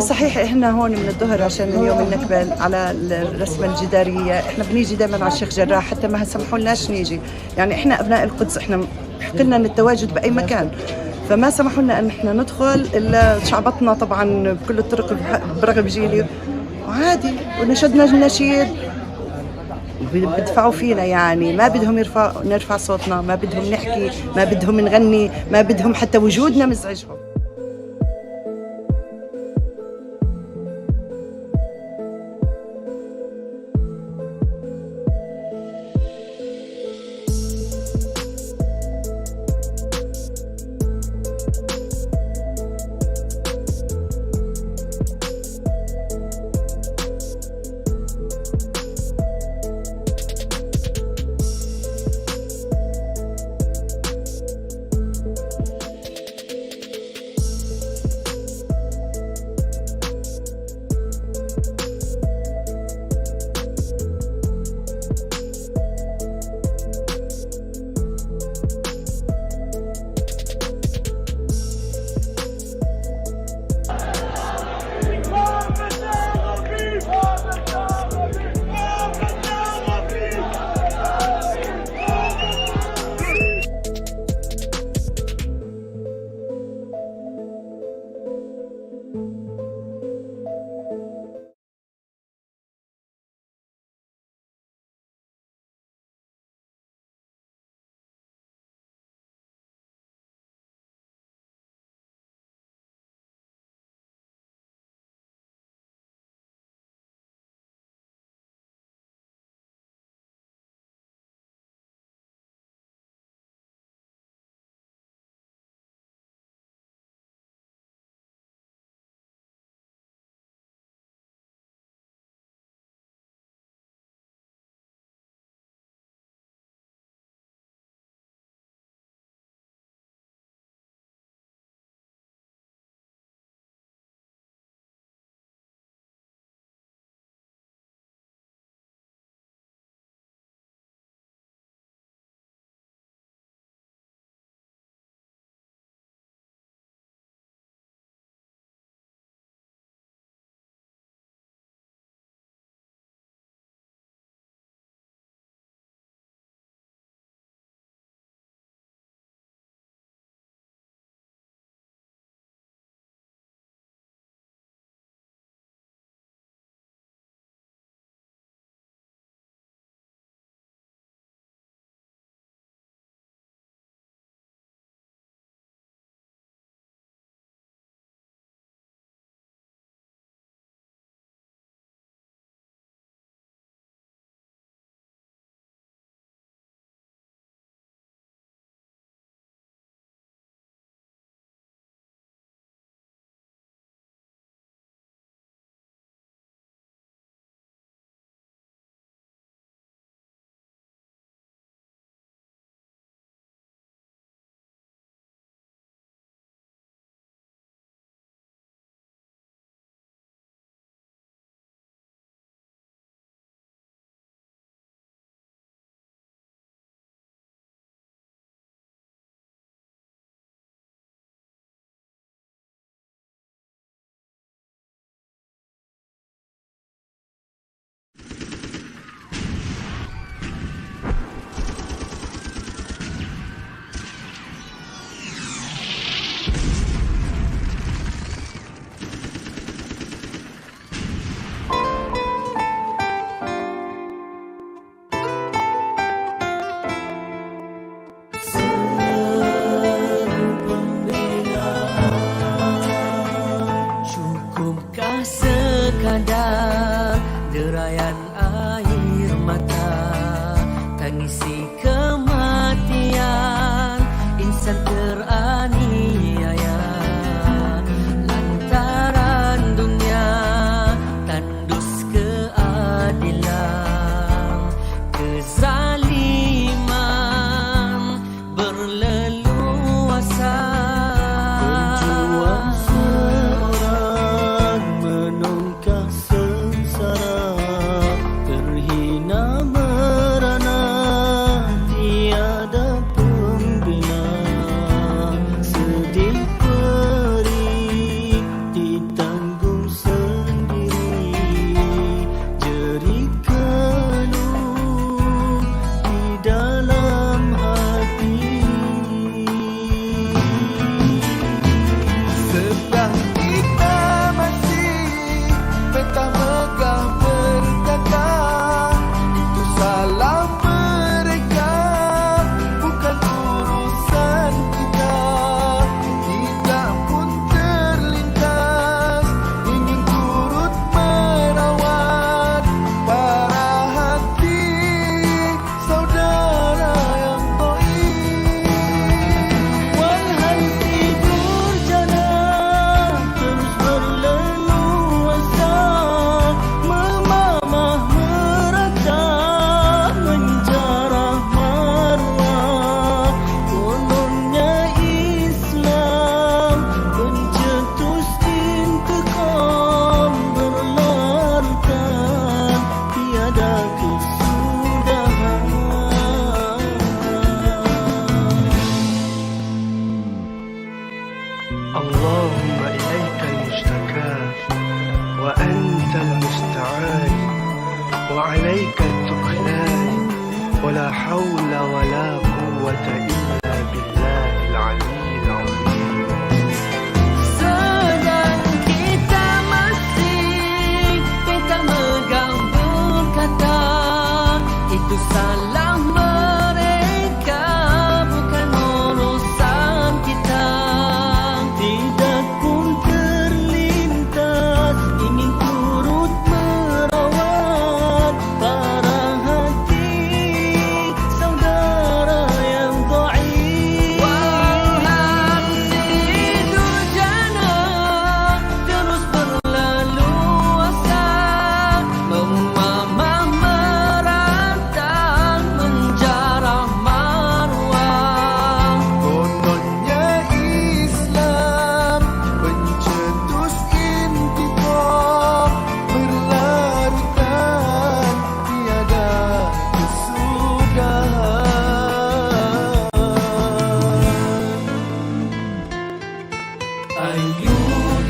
صحيح احنا هون من الظهر عشان اليوم النكبة على الرسمة الجدارية، احنا بنيجي دائما على الشيخ جراح حتى ما سمحوا لناش نيجي، يعني احنا ابناء القدس احنا حق لنا التواجد باي مكان، فما سمحوا لنا ان احنا ندخل الا شعبطنا طبعا بكل الطرق برغم جيلي وعادي، ونشدنا النشيد بدفعوا فينا، يعني ما بدهم نرفع صوتنا، ما بدهم نحكي، ما بدهم نغني، ما بدهم حتى وجودنا مزعجهم. sekadar derayan air mata, tangisi kematian insan teraniaya. Lantaran dunia tandus keadilan, kezaliman berleluasa. Berjuang seorang menungkah sengsara, terhina merana tiada pembela. Sedih perih ditanggung sendiri, jerit keluh di dalam hati. Sebab kita masih tetap megah berkata, itu salah mereka, bukan urusan kita. Tidak pun terlintas ingin turut merawat para hati saudara yang toib. Wahai tidur jana terus berleluasa, memamah merata menjarah maruah. Kononnya Islam pencetus intikam, berlarutan tiada kesudahan. اللهم إليك المشتكى وأنت المستعان وعليك التكلان ولا حول ولا قوة إلا بالله العلي العظيم. Sedang kita masih pegang megang berkata, itu salah mereka, bukan urusan kita. Tidak pun terlintas ingin turut merawat para hati saudara yang dhaif. Wahai tidur jana terus berleluasa, memamah merata menjarah maruah. Kononnya Islam pencetus intikam, berlarutan tiada kesudahan. Ayo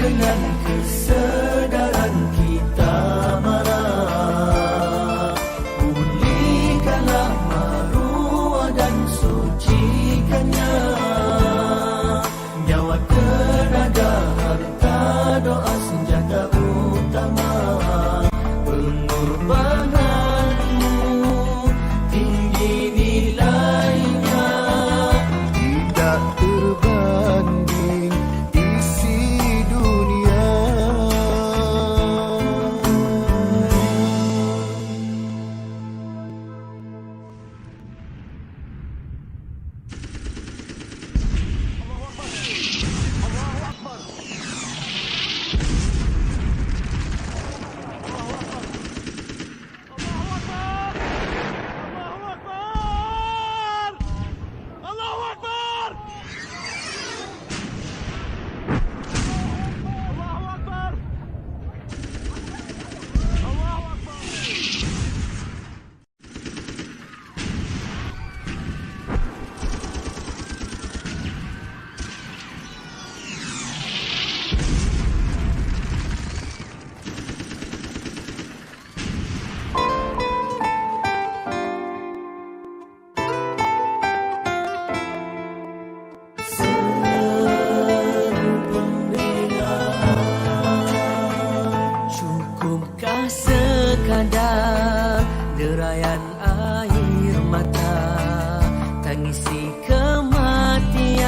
dengan kesedaran kita marah, pulihkanlah maruah dan sucikannya. Nyawa tenaga harta doa senjata utama, pengorbananmu tinggi nilainya, tidak terbanding isi dunia. sekadar derayan air mata, tangisi kematian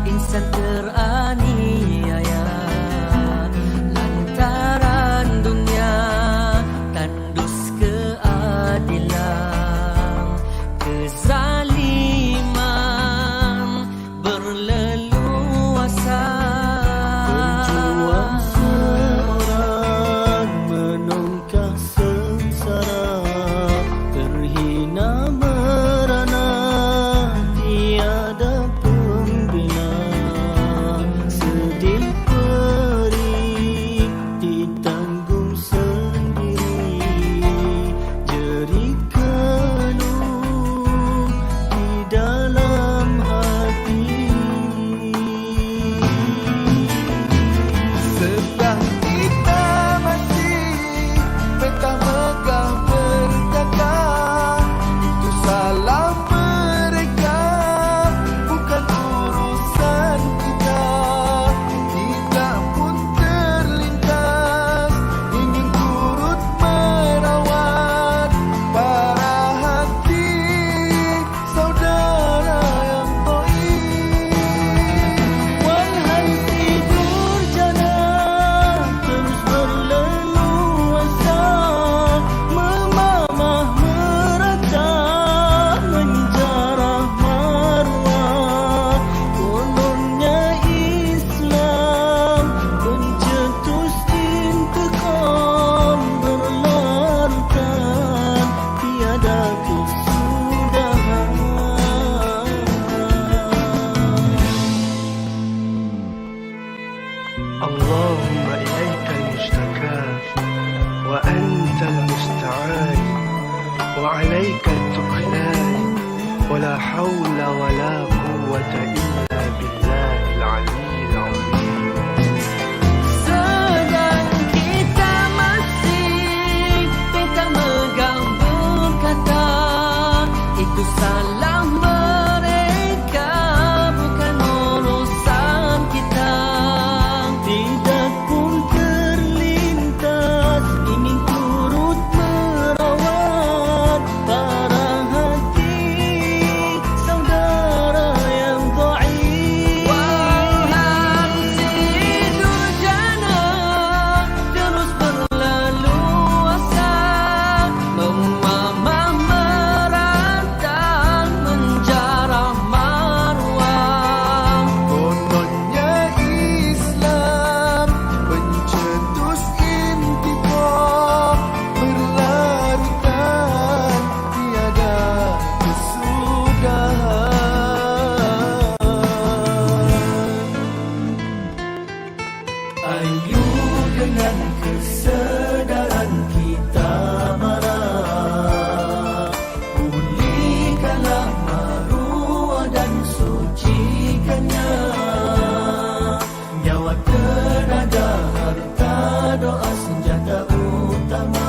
insan teraniaya lantaran المستعان وعليك التكلان ولا حول ولا قوة إلا بالله العلي العظيم. Sedang kita masih pegang megang berkata, itu salah mereka, bukan urusan kita. Tidak pun terlintas ingin turut merawat para hati saudara yang dhaif. Wahai si durjana, terus berleluasa, memamah merantang, menjarah maruah. Kononnya Islam pencetus intikam berlarutan tiada kesudahan. Ayo dengan kesedaran kita marah, pulihkanlah maruah dan sucikannya. Nyawa, tenaga, harta, doa senjata utama.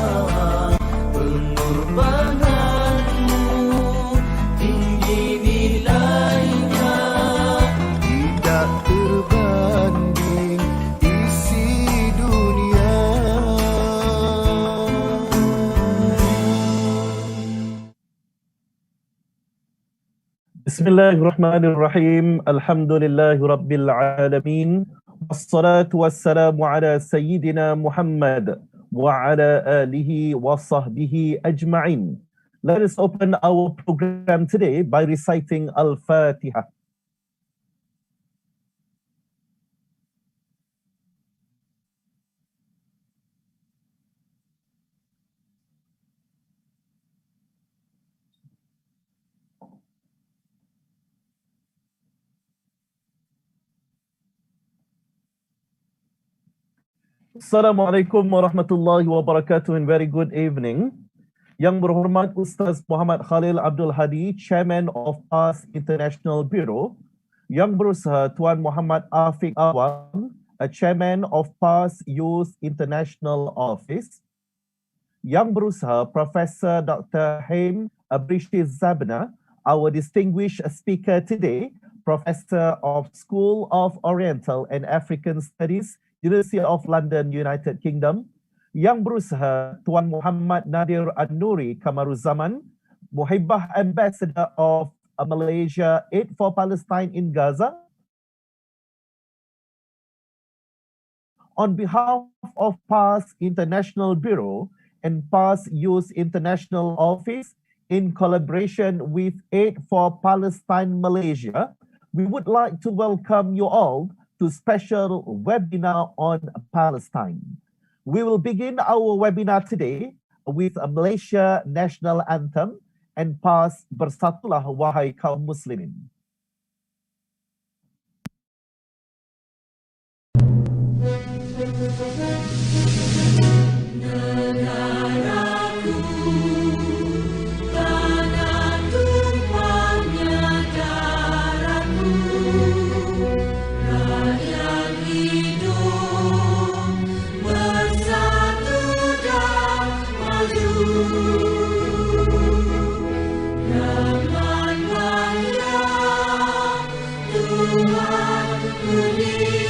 Pengorbananmu tinggi nilainya, tidak terbanding isi dunia. Bismillahirrahmanirrahim. Alhamdulillahirabbil alamin. Wassalatu wassalamu ala sayyidina Muhammad wa ala alihi wa sahbihi ajma'in. Let us open our program today by reciting Al-Fatiha. Assalamualaikum warahmatullahi wabarakatuh and very good evening. Yang berhormat Ustaz Muhammad Khalil Abdul Hadi, Chairman of PAS International Bureau. Yang berusaha Tuan Muhammad Afiq Awang, Chairman of PAS Youth International Office. Yang berusaha Professor Dr. Haim Abrishi Zabna, our distinguished speaker today, Professor of School of Oriental and African Studies, University of London, United Kingdom. Yang berusaha Tuan Muhammad Nadir An-Nuri Kamaruzaman, Muhibbah Ambassador of Malaysia, Aid4Palestine in Gaza. On behalf of PAS International Bureau and PAS Youth International Office, in collaboration with Aid4Palestine Malaysia, we would like to welcome you all to special webinar on Palestine. We will begin our webinar today with a Malaysia National Anthem and PAS Bersatulah Wahai Kaum Muslimin. Dunia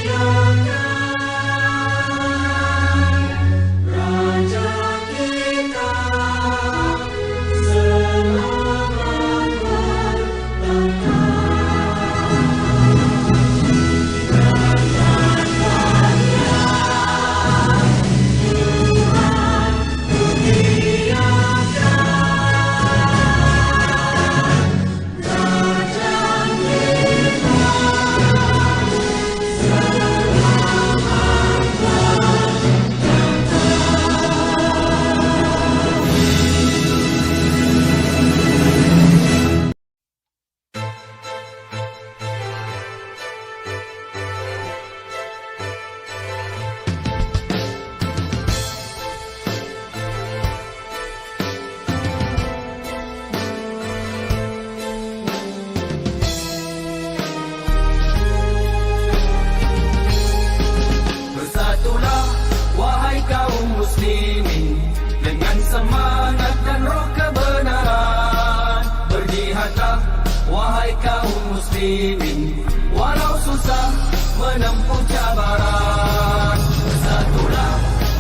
muslimin dengan semangat dan roh kebenaran. Berjihadlah wahai kaum muslimin, walau susah menempuh cabaran. Bersatulah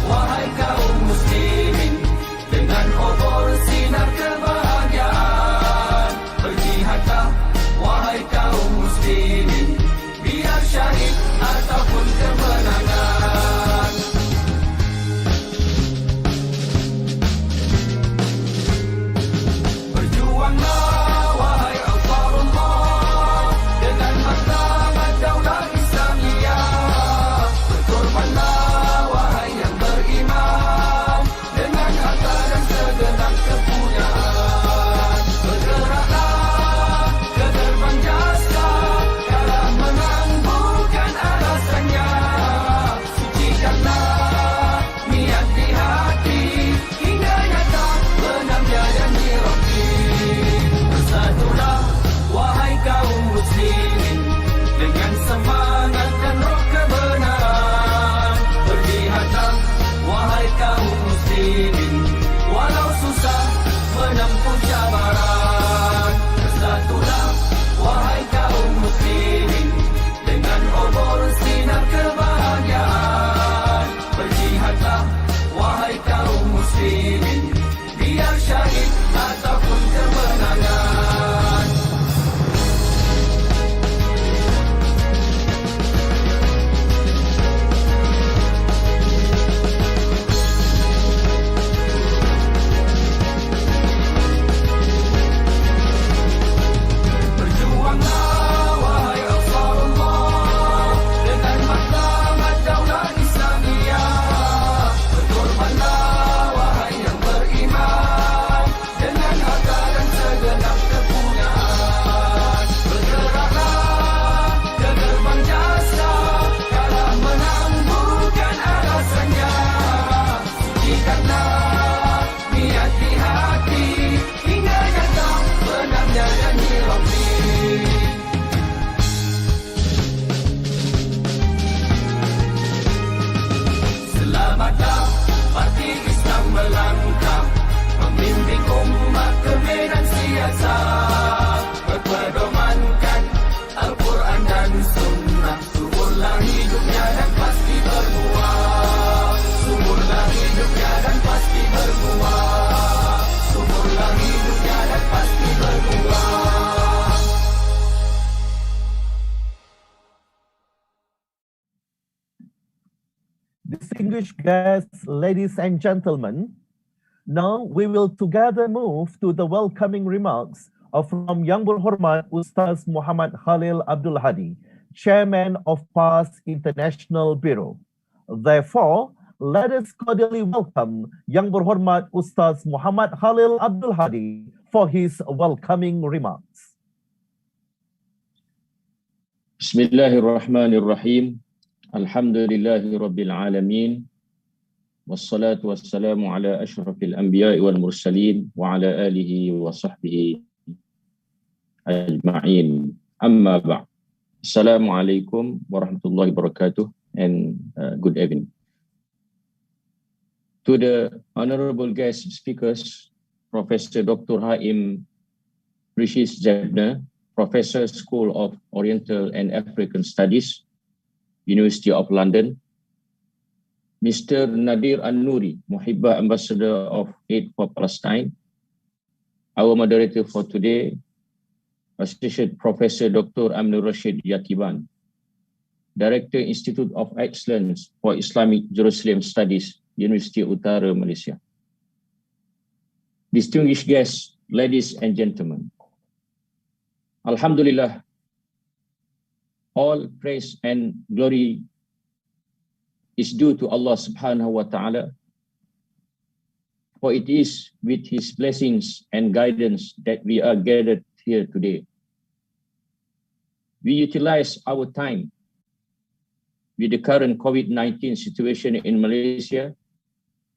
wahai kaum muslimin dengan obor sinar kebahagiaan. Berjihadlah wahai kaum muslimin, biar syahid ataupun kemenangan. Berjuanglah wahai Aid4Allah dengan matlamat daulah Islamia. Berkorbanlah wahai yang beriman dengan harta dan segenap kepunyaan. Bergeraklah ke gerbang jasa, kalah menang bukan alasannya. Sucikanlah niat di hati hingga nyata benarnya janji Rabbi. Bersatulah wahai kaum muslimin dengan semangat dan roh kebenaran. Berjihadlah wahai kaum muslimin walau susah menempuh cabaran. Bersatulah wahai kaum muslimin dengan obor sinar kebahagiaan. Berjihadlah wahai kaum muslimin, biar syahid ataupun kemenangan. Berjuanglah wahai Aid4Allah dengan matlamat daulah Islamia. Berkorbanlah wahai yang beriman dengan harta dan segenap kepunyaan. Bergeraklah ke gerbang jasa, kalah menang bukan alasannya. Sucikanlah niat di hati hingga nyata benarnya janji Rabbi. Selamatlah Parti Islam melangkah, membimbing umat ke medan siasat. Berpedomankan Al-Quran dan Sunnah, suburlah hidupnya dan pasti berbuah. Suburlah hidupnya dan pasti berbuah. Suburlah hidupnya dan pasti berbuah. Distinguished guests, ladies and gentlemen, now we will together move to the welcoming remarks from Yang Berhormat Ustaz Muhammad Khalil Abdul Hadi, Chairman of PAS International Bureau. Therefore, let us cordially welcome Yang Berhormat Ustaz Muhammad Khalil Abdul Hadi for his welcoming remarks. Bismillahirrahmanirrahim. Alhamdulillahi Rabbil Alamin. Wassalatu wassalamu ala ashrafil anbiya'i wal mursalin wa ala alihi wa sahbihi ajma'in. Amma ba'd. Assalamualaikum warahmatullahi wabarakatuh and good evening. To the honorable guest speakers, Professor Dr. Haim Rishis Jabna, Professor School of Oriental and African Studies, University of London, Mr. Nadir An-Nuri, Muhibbah Ambassador of Aid4Palestine, our moderator for today, Associate Professor Dr. Amnur Rashid Yakiban, Director Institute of Excellence for Islamic Jerusalem Studies, University Utara Malaysia. Distinguished guests, ladies and gentlemen, Alhamdulillah, all praise and glory is due to Allah subhanahu wa ta'ala, for it is with His blessings and guidance that we are gathered here today. We utilize our time with the current COVID-19 situation in Malaysia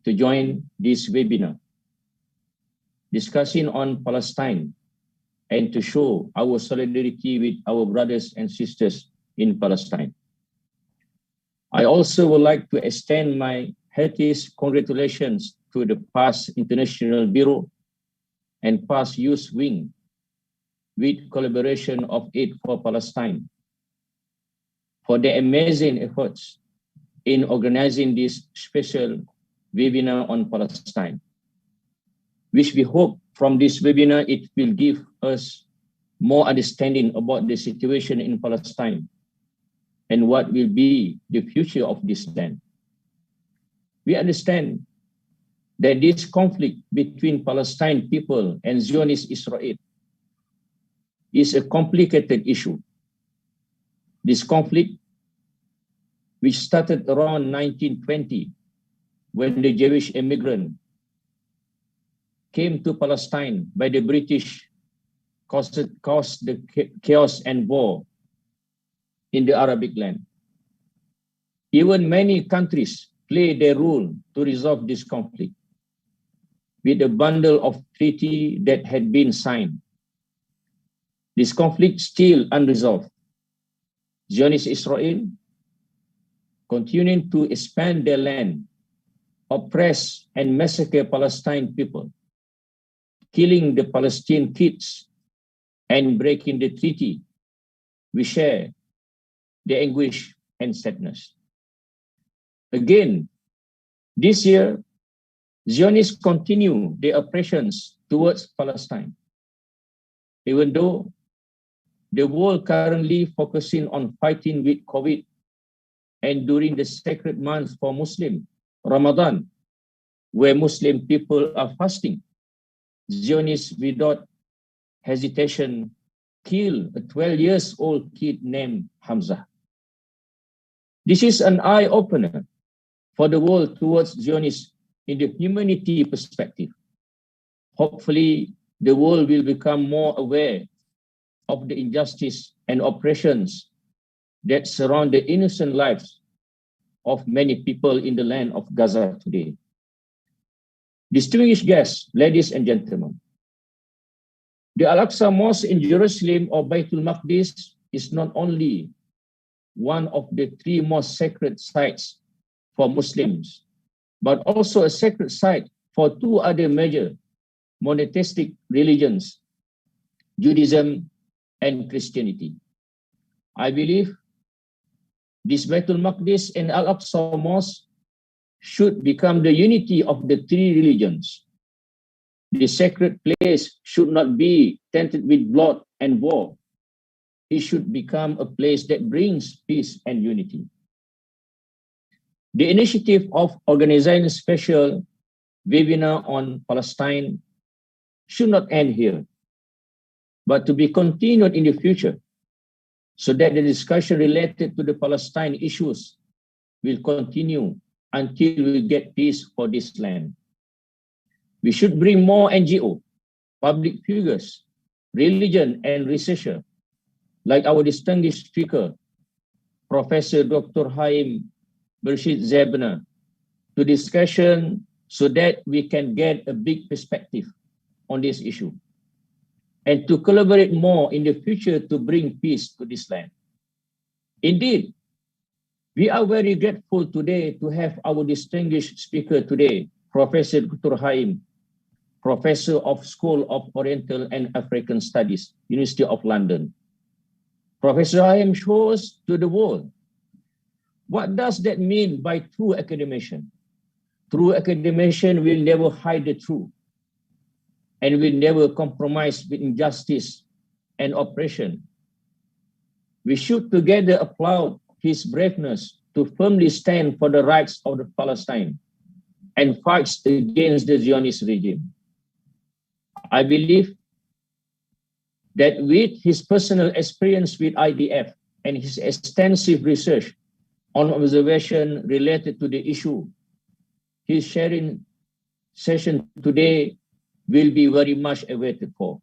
to join this webinar, discussing on Palestine and to show our solidarity with our brothers and sisters in Palestine. I also would like to extend my heartiest congratulations to the PAS International Bureau and PAS Youth Wing with collaboration of Aid4Palestine for their amazing efforts in organizing this special webinar on Palestine, which we hope from this webinar it will give us more understanding about the situation in Palestine and what will be the future of this land. We understand that this conflict between Palestine people and Zionist Israel is a complicated issue. This conflict, which started around 1920, when the Jewish immigrant came to Palestine by the British, caused the chaos and war in the Arabic land. Even many countries play their role to resolve this conflict with a bundle of treaty that had been signed. This conflict still unresolved. Zionist Israel continuing to expand their land, oppress and massacre Palestinian people, killing the Palestinian kids and breaking the treaty. We share the anguish and sadness. Again, this year, Zionists continue their oppressions towards Palestine. Even though the world currently focusing on fighting with COVID and during the sacred month for Muslim, Ramadan, where Muslim people are fasting, Zionists without hesitation kill a 12-year-old kid named Hamza. This is an eye-opener for the world towards Zionists in the humanity perspective. Hopefully, the world will become more aware of the injustice and oppressions that surround the innocent lives of many people in the land of Gaza today. Distinguished guests, ladies and gentlemen, the Al-Aqsa Mosque in Jerusalem or Baitul Maqdis is not only one of the three most sacred sites for Muslims, but also a sacred site for two other major monotheistic religions, Judaism and Christianity. I believe this Baitul Maqdis and Al-Aqsa Mosque should become the unity of the three religions. The sacred place should not be tainted with blood and war. It should become a place that brings peace and unity. The initiative of organizing a special webinar on Palestine should not end here, but to be continued in the future, so that the discussion related to the Palestine issues will continue until we get peace for this land. We should bring more NGO, public figures, religion and researcher, like our distinguished speaker, Professor Dr. Haim Bershid Zebna, to discussion so that we can get a big perspective on this issue, and to collaborate more in the future to bring peace to this land. Indeed, we are very grateful today to have our distinguished speaker today, Professor Dr. Haim, Professor of School of Oriental and African Studies, University of London. Professor Haim shows to the world what does that mean by true academician. True academician will never hide the truth and will never compromise with injustice and oppression. We should together applaud his braveness to firmly stand for the rights of the Palestine and fights against the Zionist regime. I believe that with his personal experience with IDF and his extensive research on observation related to the issue, his sharing session today will be very much awaited for.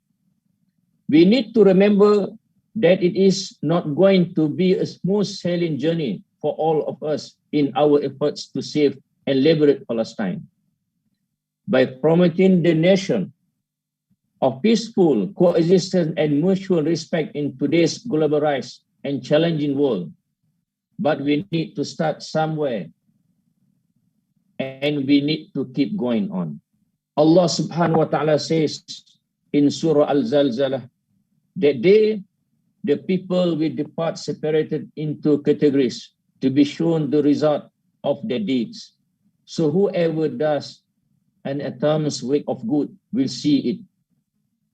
We need to remember that it is not going to be a smooth sailing journey for all of us in our efforts to save and liberate Palestine. By promoting the nation of peaceful coexistence and mutual respect in today's globalized and challenging world, but we need to start somewhere. and we need to keep going on. Allah subhanahu wa ta'ala says in Surah Al-Zalzalah that the people will depart separated into categories to be shown the result of their deeds. So whoever does an atom's work of good will see it,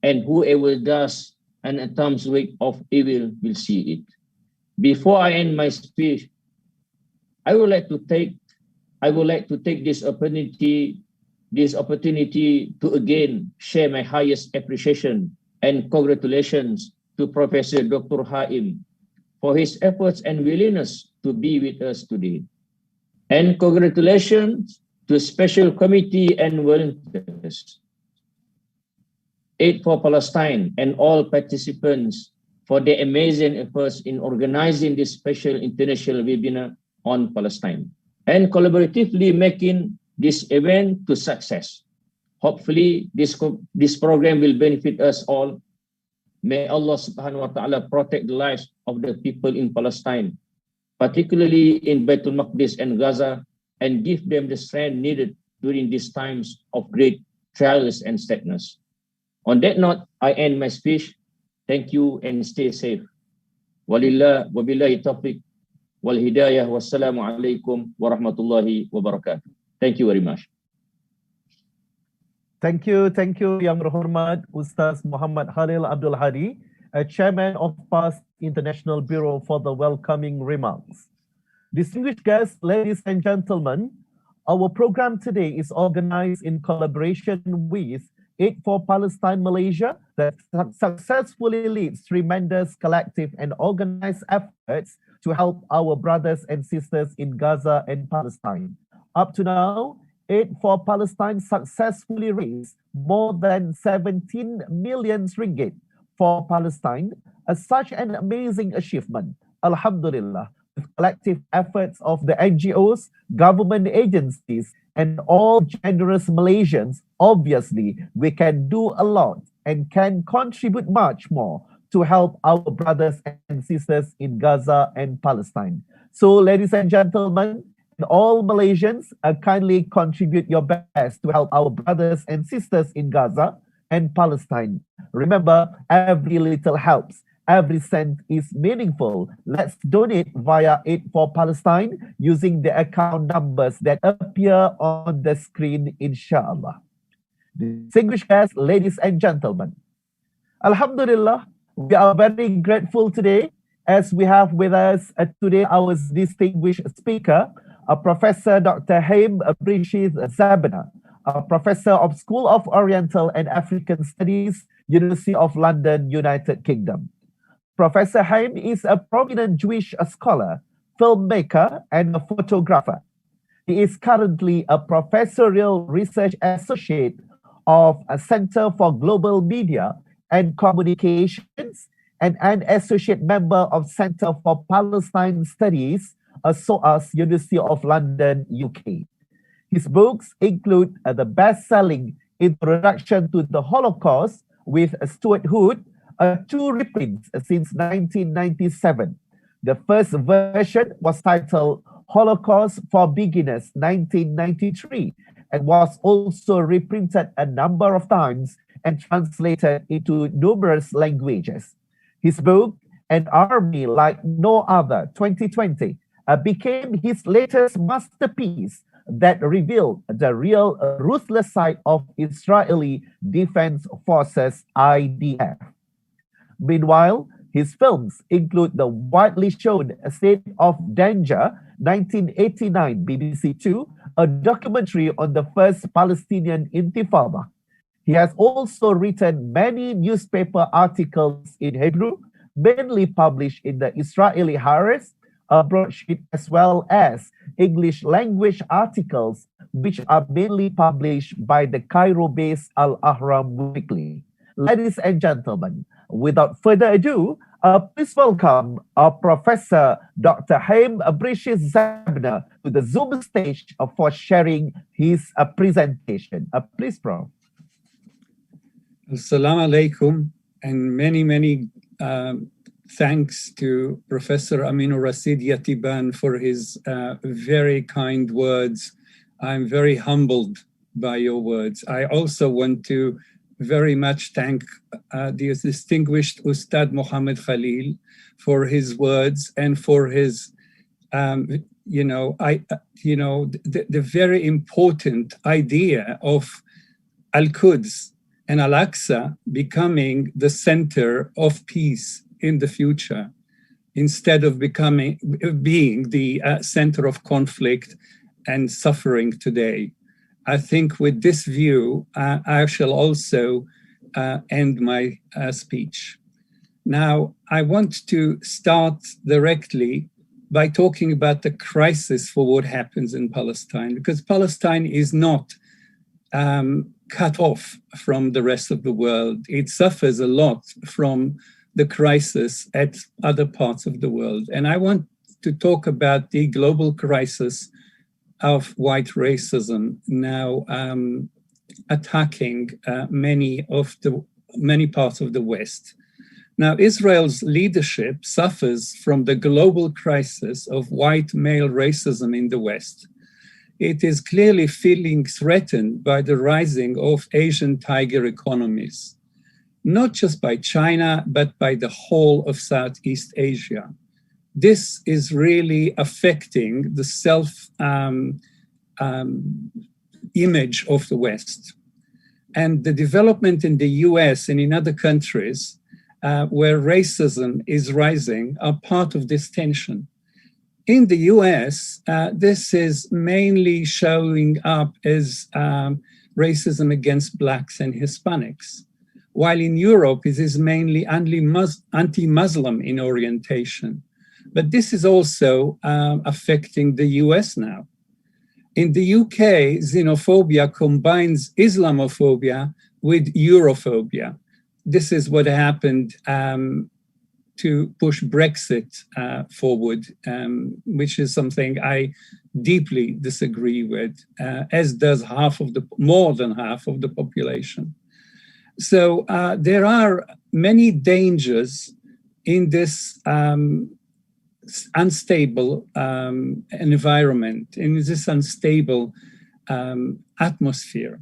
and whoever does an atom's work of evil will see it. Before I end my speech, I would like to take this opportunity to again share my highest appreciation and congratulations to Professor Dr. Haim for his efforts and willingness to be with us today. And congratulations to Special Committee and volunteers, Aid4Palestine, and all participants for their amazing efforts in organizing this special international webinar on Palestine and collaboratively making this event to success. Hopefully, this program will benefit us all. May Allah subhanahu wa ta'ala protect the lives of the people in Palestine, particularly in Baitul Maqdis and Gaza, and give them the strength needed during these times of great trials and sadness. On that note, I end my speech. Thank you and stay safe. Walillah wa billahi taufiq wal hidayah. Wassalamu alaikum warahmatullahi wabarakatuh. Thank you very much. Thank you, Yang Berhormat Ustaz Muhammad Khalil Abdul Hadi, Chairman of PAS International Bureau, for the welcoming remarks. Distinguished guests, ladies and gentlemen, our program today is organized in collaboration with Aid4Palestine Malaysia that successfully leads tremendous collective and organized efforts to help our brothers and sisters in Gaza and Palestine. Up to now, Aid4Palestine successfully raised more than 17 million ringgit for Palestine, such an amazing achievement. Alhamdulillah, with collective efforts of the NGOs, government agencies, and all generous Malaysians, obviously, we can do a lot and can contribute much more to help our brothers and sisters in Gaza and Palestine. So, ladies and gentlemen, and all Malaysians, kindly contribute your best to help our brothers and sisters in Gaza and Palestine. Remember, every little helps. Every cent is meaningful. Let's donate via Aid4Palestine using the account numbers that appear on the screen, inshallah. Distinguished guests, ladies and gentlemen, Alhamdulillah, we are very grateful today as we have with us today our distinguished speaker, Professor Dr. Haim Brishis Zabna, Professor of School of Oriental and African Studies, University of London, United Kingdom. Professor Haim is a prominent Jewish scholar, filmmaker, and a photographer. He is currently a professorial research associate of a Center for Global Media and Communications and an associate member of Center for Palestine Studies, SOAS, University of London, UK. His books include the best-selling Introduction to the Holocaust with Stuart Hood, two reprints since 1997. The first version was titled Holocaust for Beginners, 1993, and was also reprinted a number of times and translated into numerous languages. His book, An Army Like No Other, 2020, became his latest masterpiece that revealed the real ruthless side of Israeli Defense Forces, IDF. Meanwhile, his films include the widely shown State of Danger, 1989, BBC Two, a documentary on the first Palestinian Intifada. He has also written many newspaper articles in Hebrew, mainly published in the Israeli Haaretz, a broadsheet, as well as English language articles, which are mainly published by the Cairo-based Al-Ahram Weekly. Ladies and gentlemen, without further ado, please welcome our Professor Dr. Haim Brishis Zabna to the Zoom stage for sharing his presentation. Please, Prof. Assalamu alaikum, and many thanks to Professor Aminur Rashid Yatiban for his very kind words I'm very humbled by your words. I also want to very much thank the distinguished Ustad Muhammad Khalil for his words and for his, the very important idea of Al-Quds and Al-Aqsa becoming the center of peace in the future, instead of being the center of conflict and suffering today. I think with this view, I shall also end my speech. Now, I want to start directly by talking about the crisis for what happens in Palestine, because Palestine is not cut off from the rest of the world. It suffers a lot from the crisis at other parts of the world. And I want to talk about the global crisis of white racism now attacking many parts of the West. Now, Israel's leadership suffers from the global crisis of white male racism in the West. It is clearly feeling threatened by the rising of Asian tiger economies, not just by China, but by the whole of Southeast Asia. This is really affecting the image of the West. And the development in the US and in other countries where racism is rising are part of this tension. In the US, this is mainly showing up as racism against Blacks and Hispanics, while in Europe it is mainly anti-Muslim in orientation. But this is also affecting the US now. In the UK, xenophobia combines Islamophobia with Europhobia. This is what happened to push Brexit forward, which is something I deeply disagree with, as does more than half of the population. So there are many dangers in this unstable environment, in this unstable atmosphere.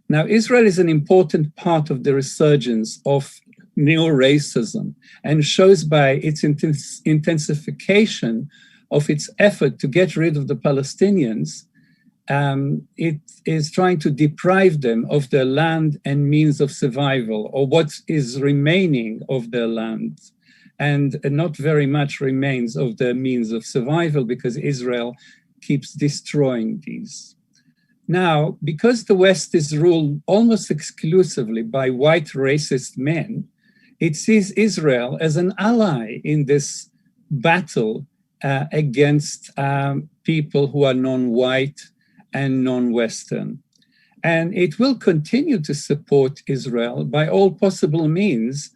Now, Israel is an important part of the resurgence of neo-racism and shows by its intensification of its effort to get rid of the Palestinians. It is trying to deprive them of their land and means of survival, or what is remaining of their land. And not very much remains of their means of survival because Israel keeps destroying these. Now, because the West is ruled almost exclusively by white racist men, it sees Israel as an ally in this battle against people who are non-white and non-Western. And it will continue to support Israel by all possible means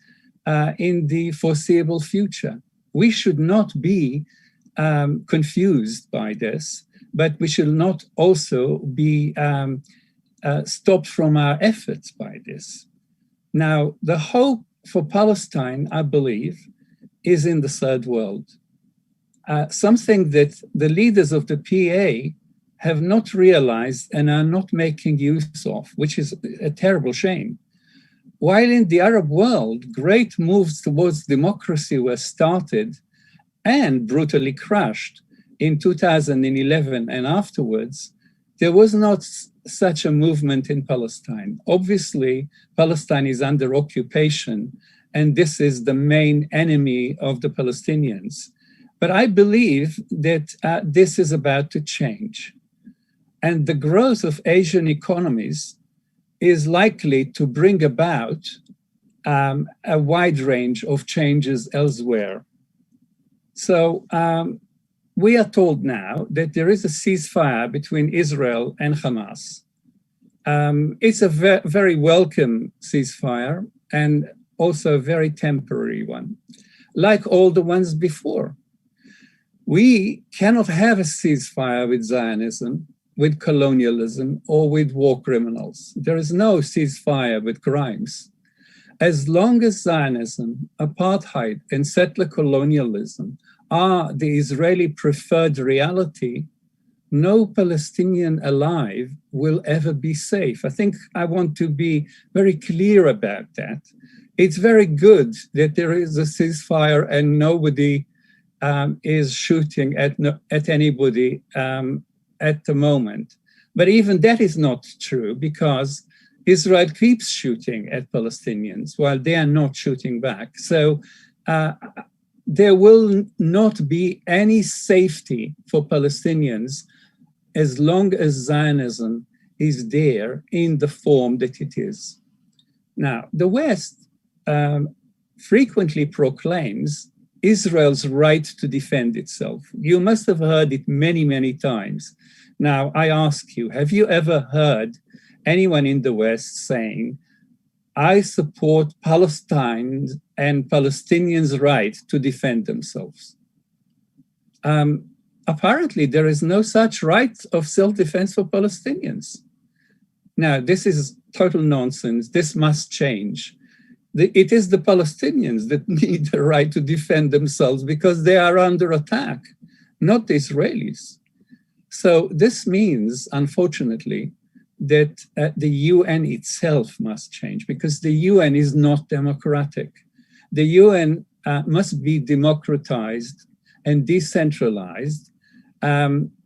in the foreseeable future. We should not be confused by this, but we should not also be stopped from our efforts by this. Now, the hope for Palestine, I believe, is in the third world. Something that the leaders of the PA have not realized and are not making use of, which is a terrible shame. While in the Arab world, great moves towards democracy were started and brutally crushed in 2011 and afterwards, there was not such a movement in Palestine. Obviously, Palestine is under occupation, and this is the main enemy of the Palestinians. But I believe that this is about to change. And the growth of Asian economies is likely to bring about a wide range of changes elsewhere. So we are told now that there is a ceasefire between Israel and Hamas. It's a very welcome ceasefire and also a very temporary one, like all the ones before. We cannot have a ceasefire with Zionism, with colonialism, or with war criminals. There is no ceasefire with crimes. As long as Zionism, apartheid, and settler colonialism are the Israeli preferred reality, no Palestinian alive will ever be safe. I think I want to be very clear about that. It's very good that there is a ceasefire and nobody is shooting at anybody at the moment. But even that is not true, because Israel keeps shooting at Palestinians while they are not shooting back. So there will not be any safety for Palestinians as long as Zionism is there in the form that it is. Now, the West frequently proclaims Israel's right to defend itself. You must have heard it many, many times. Now, I ask you, have you ever heard anyone in the West saying, I support Palestine and Palestinians' right to defend themselves? Apparently, there is no such right of self-defense for Palestinians. Now, this is total nonsense. This must change. It is the Palestinians that need the right to defend themselves because they are under attack, not the Israelis. So this means, unfortunately, that the UN itself must change, because the UN is not democratic. The UN must be democratized and decentralized,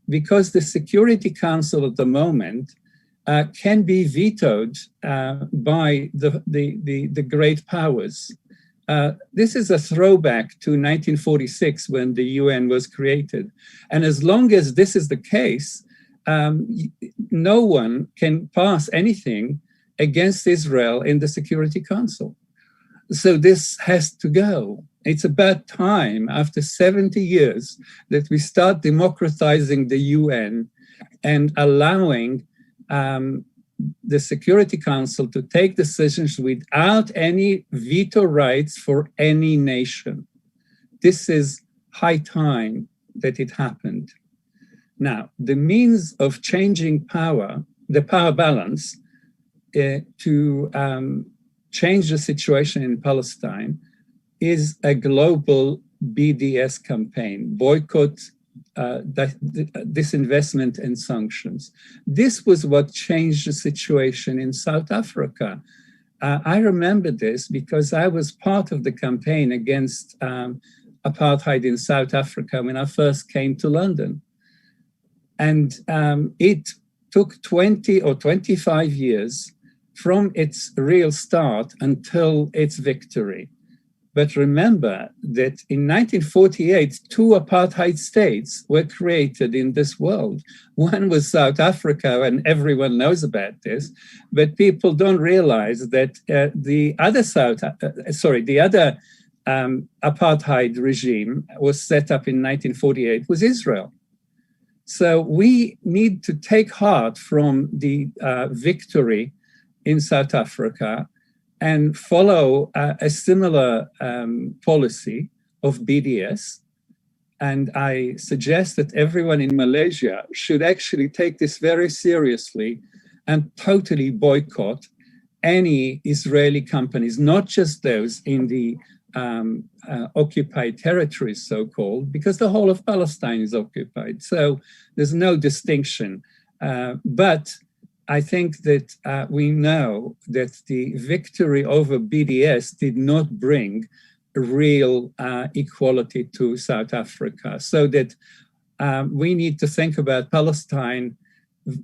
because the Security Council at the moment can be vetoed by the great powers. This is a throwback to 1946 when the UN was created. And as long as this is the case, no one can pass anything against Israel in the Security Council. So this has to go. It's about time, after 70 years, that we start democratizing the UN and allowing the Security Council to take decisions without any veto rights for any nation. This is high time that it happened. Now, the means of changing power, the power balance, to change the situation in Palestine is a global BDS campaign, boycott, disinvestment and sanctions. This was what changed the situation in South Africa. I remember this because I was part of the campaign against apartheid in South Africa when I first came to London. And it took 20 or 25 years from its real start until its victory. But remember that in 1948, 2 apartheid states were created in this world. One was South Africa, and everyone knows about this, but people don't realize that the other apartheid regime was set up in 1948 was Israel. So we need to take heart from the victory in South Africa and follow a similar policy of BDS. And I suggest that everyone in Malaysia should actually take this very seriously and totally boycott any Israeli companies, not just those in the occupied territories, so-called, because the whole of Palestine is occupied. So there's no distinction. But I think that we know that the victory over BDS did not bring real equality to South Africa, so that we need to think about Palestine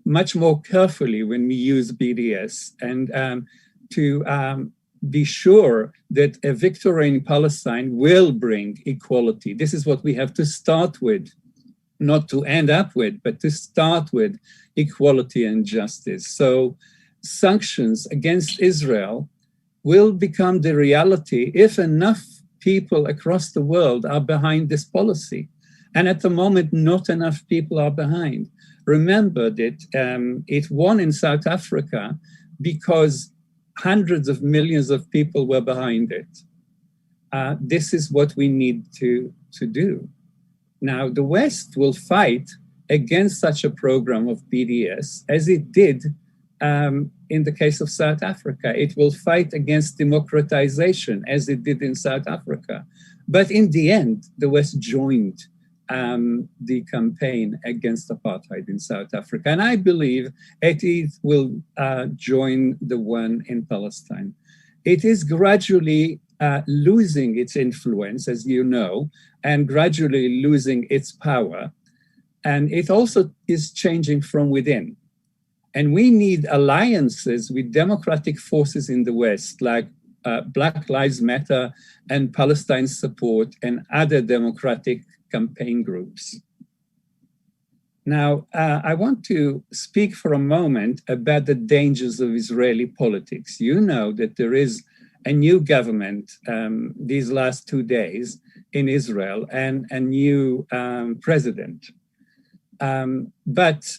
much more carefully when we use BDS, and to be sure that a victory in Palestine will bring equality. This is what we have to start with, not to end up with, but to start with equality and justice. So sanctions against Israel will become the reality if enough people across the world are behind this policy. And at the moment, not enough people are behind. Remember that it won in South Africa because hundreds of millions of people were behind it. This is what we need to do. Now, the West will fight against such a program of BDS as it did in the case of South Africa. It will fight against democratization as it did in South Africa. But in the end, the West joined the campaign against apartheid in South Africa. And I believe it will join the one in Palestine. It is gradually losing its influence, as you know, and gradually losing its power. And it also is changing from within. And we need alliances with democratic forces in the West, like Black Lives Matter and Palestine Support and other democratic campaign groups. Now, I want to speak for a moment about the dangers of Israeli politics. You know that there is a new government these last 2 days in Israel and a new president. But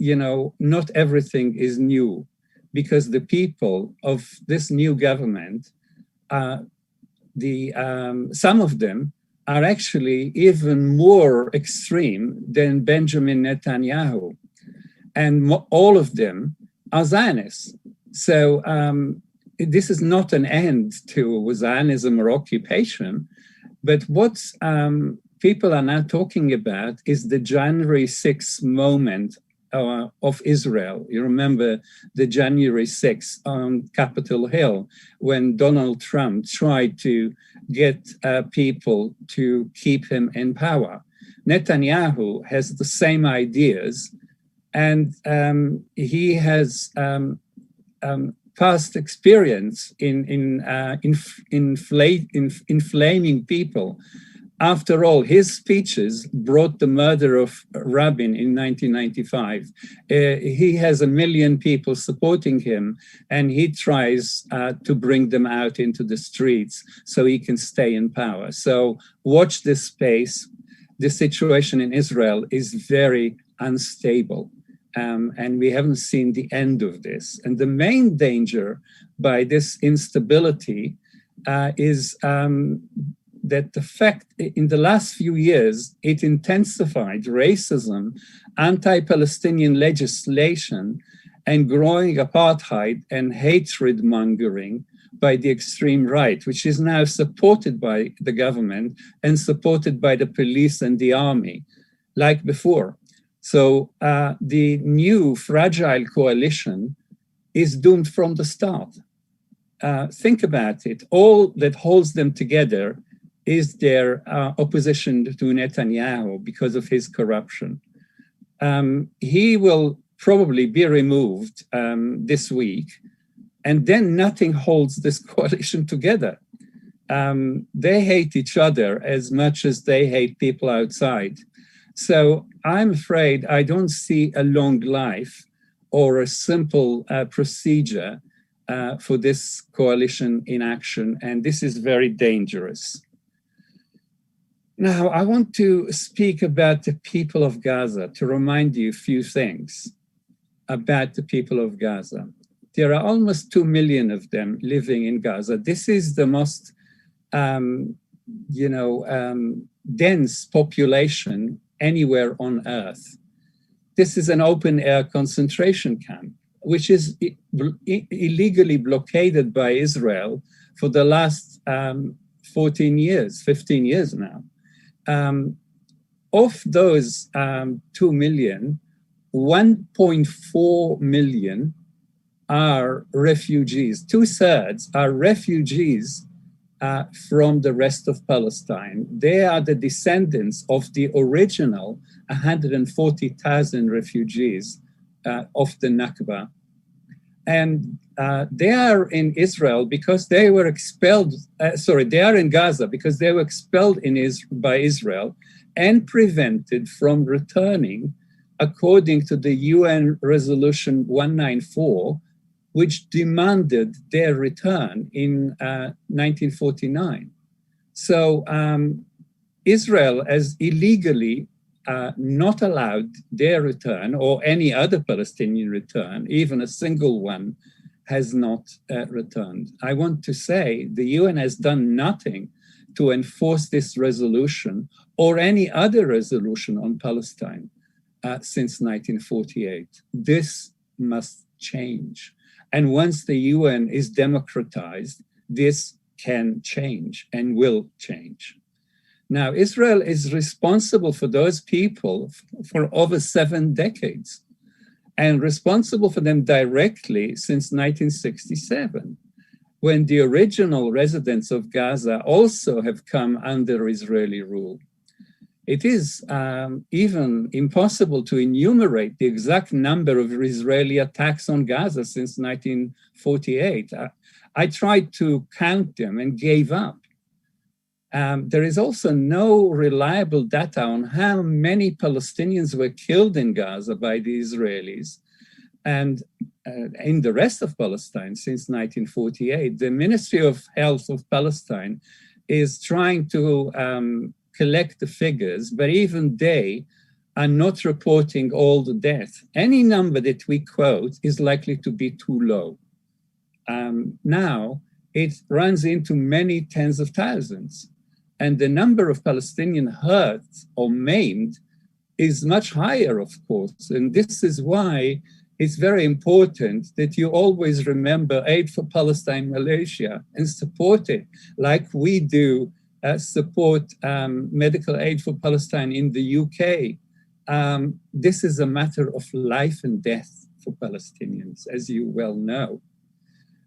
you know, not everything is new, because the people of this new government, some of them are actually even more extreme than Benjamin Netanyahu, and all of them are Zionists. So this is not an end to Zionism or occupation, but what people are now talking about is the January 6th moment of Israel. You remember the January 6th on Capitol Hill, when Donald Trump tried to get people to keep him in power. Netanyahu has the same ideas, and he has past experience in inflaming people. After all, his speeches brought the murder of Rabin in 1995. He has 1 million people supporting him, and he tries to bring them out into the streets so he can stay in power. So watch this space. The situation in Israel is very unstable, and we haven't seen the end of this. And the main danger by this instability is that the fact in the last few years, it intensified racism, anti-Palestinian legislation, and growing apartheid and hatred mongering by the extreme right, which is now supported by the government and supported by the police and the army, like before. So the new fragile coalition is doomed from the start. Think about it. All that holds them together is their opposition to Netanyahu because of his corruption. He will probably be removed this week, and then nothing holds this coalition together. They hate each other as much as they hate people outside. So I'm afraid I don't see a long life or a simple procedure for this coalition in action, and this is very dangerous. Now, I want to speak about the people of Gaza, to remind you a few things about the people of Gaza. There are almost 2 million of them living in Gaza. This is the most, dense population anywhere on earth. This is an open-air concentration camp, which is illegally blockaded by Israel for the last 15 years now. Of those 2 million, 1.4 million are refugees. 2/3 are refugees from the rest of Palestine. They are the descendants of the original 140,000 refugees of the Nakba. And they are in Israel because they were expelled, they are in Gaza because they were expelled by Israel and prevented from returning according to the UN Resolution 194, which demanded their return in 1949. So Israel has illegally not allowed their return, or any other Palestinian return, even a single one, has not returned. I want to say the UN has done nothing to enforce this resolution or any other resolution on Palestine since 1948. This must change. And once the UN is democratized, this can change and will change. Now, Israel is responsible for those people for over 7 decades, and responsible for them directly since 1967, when the original residents of Gaza also have come under Israeli rule. It is even impossible to enumerate the exact number of Israeli attacks on Gaza since 1948. I tried to count them and gave up. There is also no reliable data on how many Palestinians were killed in Gaza by the Israelis. And in the rest of Palestine since 1948, the Ministry of Health of Palestine is trying to collect the figures, but even they are not reporting all the deaths. Any number that we quote is likely to be too low. Now, it runs into many tens of thousands. And the number of Palestinian hurt or maimed is much higher, of course. And this is why it's very important that you always remember Aid4Palestine Malaysia and support it, like we do support medical aid for Palestine in the UK. This is a matter of life and death for Palestinians, as you well know.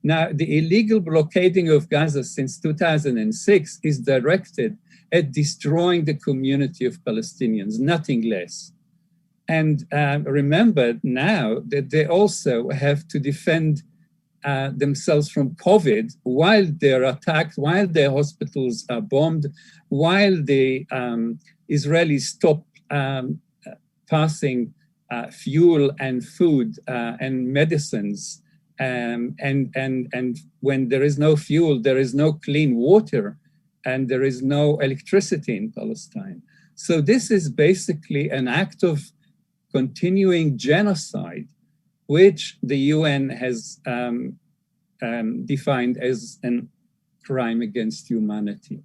Now, the illegal blockading of Gaza since 2006 is directed at destroying the community of Palestinians, nothing less. And remember now that they also have to defend themselves from COVID while they're attacked, while their hospitals are bombed, while the Israelis stop passing fuel and food and medicines. And when there is no fuel, there is no clean water, and there is no electricity in Palestine. So this is basically an act of continuing genocide, which the UN has defined as a crime against humanity.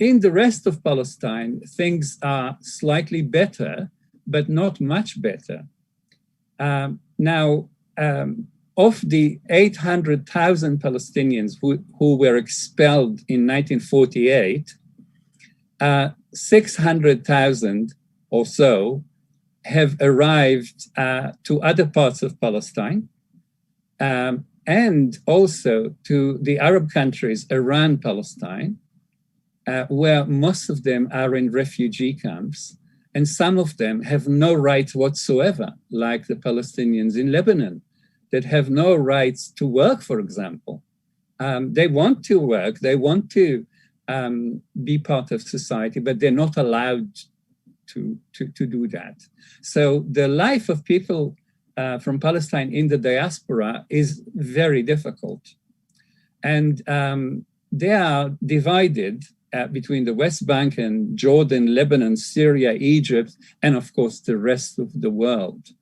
In the rest of Palestine, things are slightly better, but not much better. Of the 800,000 Palestinians who were expelled in 1948, 600,000 or so have arrived to other parts of Palestine, and also to the Arab countries around Palestine, where most of them are in refugee camps, and some of them have no rights whatsoever, like the Palestinians in Lebanon, that have no rights to work, for example. They want to work, they want to be part of society, but they're not allowed to do that. So the life of people from Palestine in the diaspora is very difficult. And they are divided between the West Bank and Jordan, Lebanon, Syria, Egypt, and of course the rest of the world.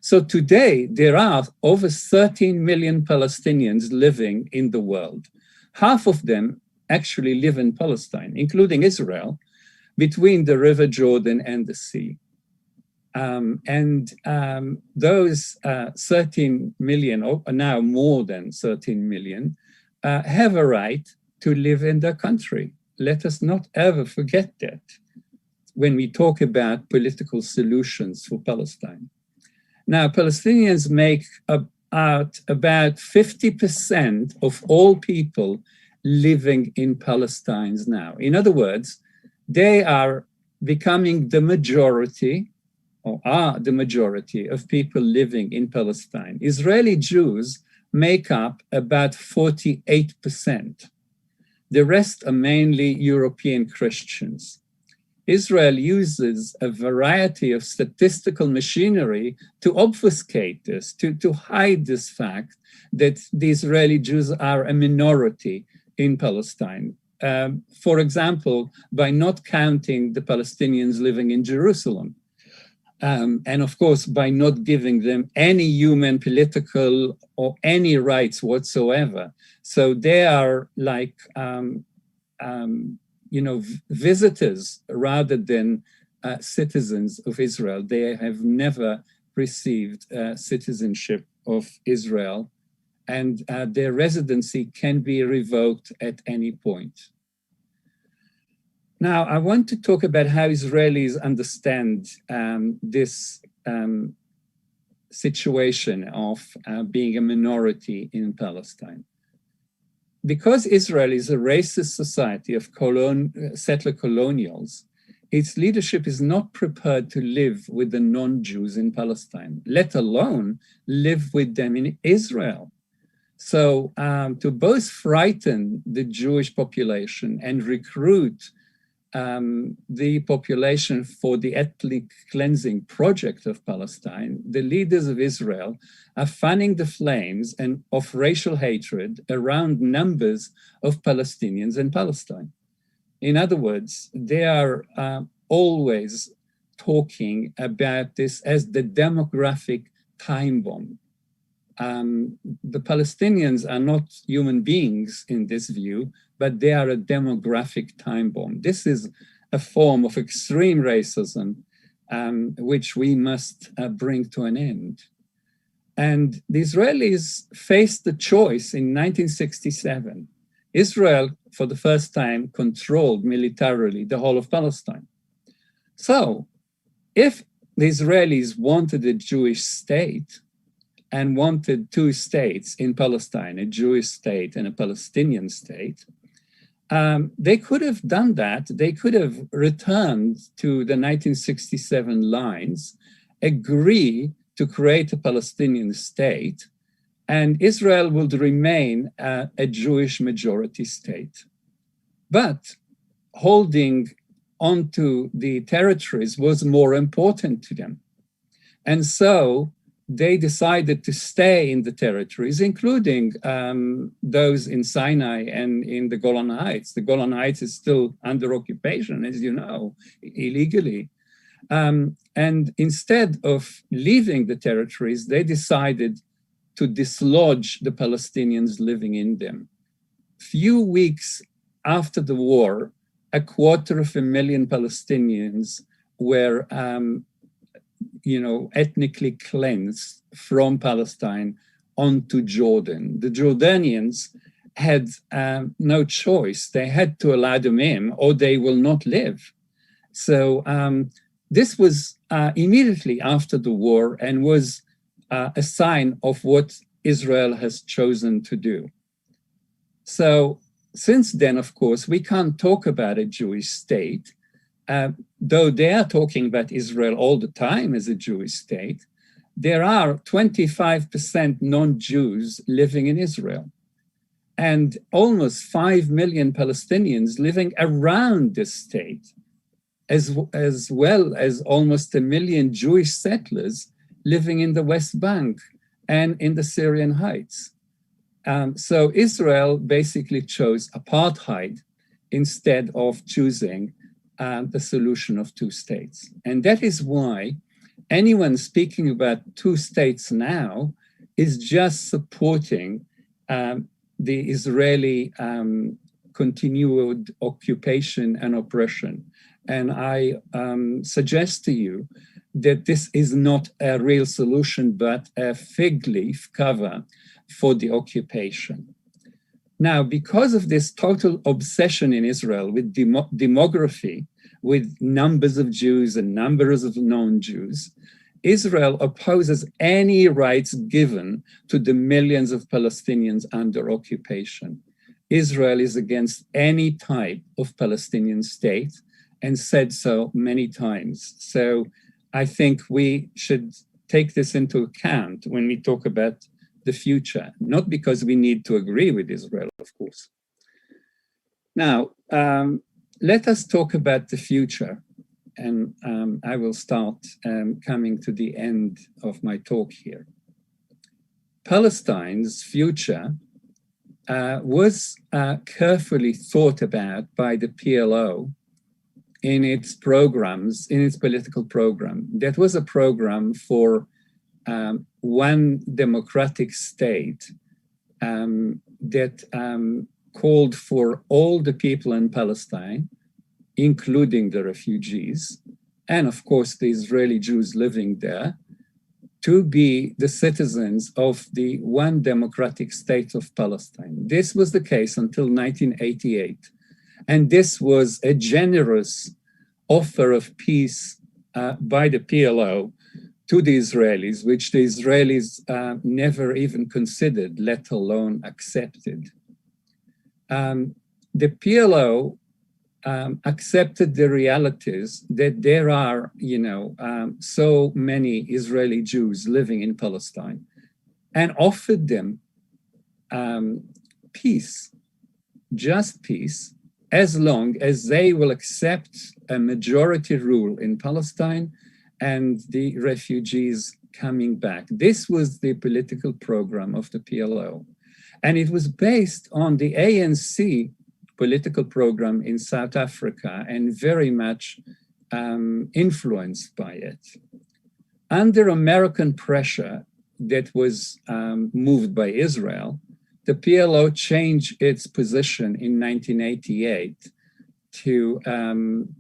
So today, there are over 13 million Palestinians living in the world. Half of them actually live in Palestine, including Israel, between the River Jordan and the sea. Those 13 million, or now more than 13 million, have a right to live in their country. Let us not ever forget that when we talk about political solutions for Palestine. Now, Palestinians make out about 50% of all people living in Palestine now. In other words, they are becoming the majority, or are the majority of people living in Palestine. Israeli Jews make up about 48%. The rest are mainly European Christians. Israel uses a variety of statistical machinery to obfuscate this, to hide this fact that the Israeli Jews are a minority in Palestine. For example, by not counting the Palestinians living in Jerusalem. And of course, by not giving them any human, political, or any rights whatsoever. So they are like, visitors rather than citizens of Israel. They have never received citizenship of Israel, and their residency can be revoked at any point. Now, I want to talk about how Israelis understand this situation of being a minority in Palestine. Because Israel is a racist society of settler colonials, its leadership is not prepared to live with the non-Jews in Palestine, let alone live with them in Israel. So to both frighten the Jewish population and recruit the population for the ethnic cleansing project of Palestine, the leaders of Israel are fanning the flames of racial hatred around numbers of Palestinians in Palestine. In other words, they are always talking about this as the demographic time bomb. The Palestinians are not human beings in this view, but they are a demographic time bomb. This is a form of extreme racism, which we must bring to an end. And the Israelis faced the choice in 1967. Israel, for the first time, controlled militarily the whole of Palestine. So if the Israelis wanted a Jewish state and wanted two states in Palestine, a Jewish state and a Palestinian state, they could have done that. They could have returned to the 1967 lines, agree to create a Palestinian state, and Israel would remain a Jewish majority state. But holding onto the territories was more important to them. And so they decided to stay in the territories, including those in Sinai and in the Golan Heights. The Golan Heights is still under occupation, as you know, illegally. And instead of leaving the territories, they decided to dislodge the Palestinians living in them. Few weeks after the war, 250,000 Palestinians were ethnically cleansed from Palestine onto Jordan. The Jordanians had no choice. They had to allow them in or they will not live. So this was immediately after the war and was a sign of what Israel has chosen to do. So since then, of course, we can't talk about a Jewish state, though they are talking about Israel all the time as a Jewish state. There are 25% non-Jews living in Israel, and almost 5 million Palestinians living around this state, as well as almost 1 million Jewish settlers living in the West Bank and in the Syrian Heights. So Israel basically chose apartheid instead of choosing the solution of two states. And that is why anyone speaking about two states now is just supporting the Israeli continued occupation and oppression. And I suggest to you that this is not a real solution, but a fig leaf cover for the occupation. Now, because of this total obsession in Israel with demography, with numbers of Jews and numbers of non-Jews, Israel opposes any rights given to the millions of Palestinians under occupation. Israel is against any type of Palestinian state and said so many times. So I think we should take this into account when we talk about the future, not because we need to agree with Israel, of course. Now, let us talk about the future. And I will start coming to the end of my talk here. Palestine's future was carefully thought about by the PLO in its programs, in its political program. That was a program for one democratic state that called for all the people in Palestine, including the refugees, and of course the Israeli Jews living there, to be the citizens of the one democratic state of Palestine. This was the case until 1988. And this was a generous offer of peace by the PLO to the Israelis, which the Israelis never even considered, let alone accepted. The PLO accepted the realities that there are, so many Israeli Jews living in Palestine, and offered them peace, just peace, as long as they will accept a majority rule in Palestine and the refugees coming back. This was the political program of the PLO. And it was based on the ANC political program in South Africa and very much influenced by it. Under American pressure that was moved by Israel, the PLO changed its position in 1988 to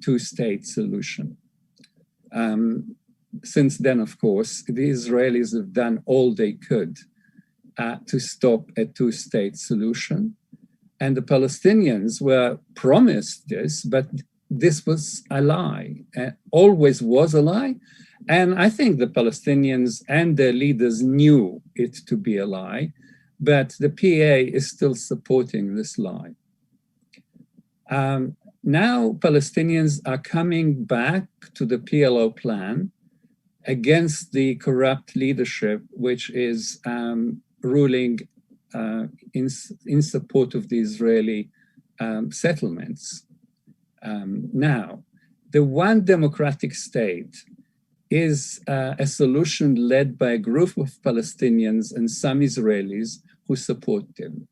two-state solution. Since then, of course, the Israelis have done all they could to stop a two-state solution. And the Palestinians were promised this, but this was a lie, always was a lie. And I think the Palestinians and their leaders knew it to be a lie, but the PA is still supporting this lie. Now Palestinians are coming back to the PLO plan against the corrupt leadership, which is ruling in support of the Israeli settlements. Now, the one democratic state is a solution led by a group of Palestinians and some Israelis who support them.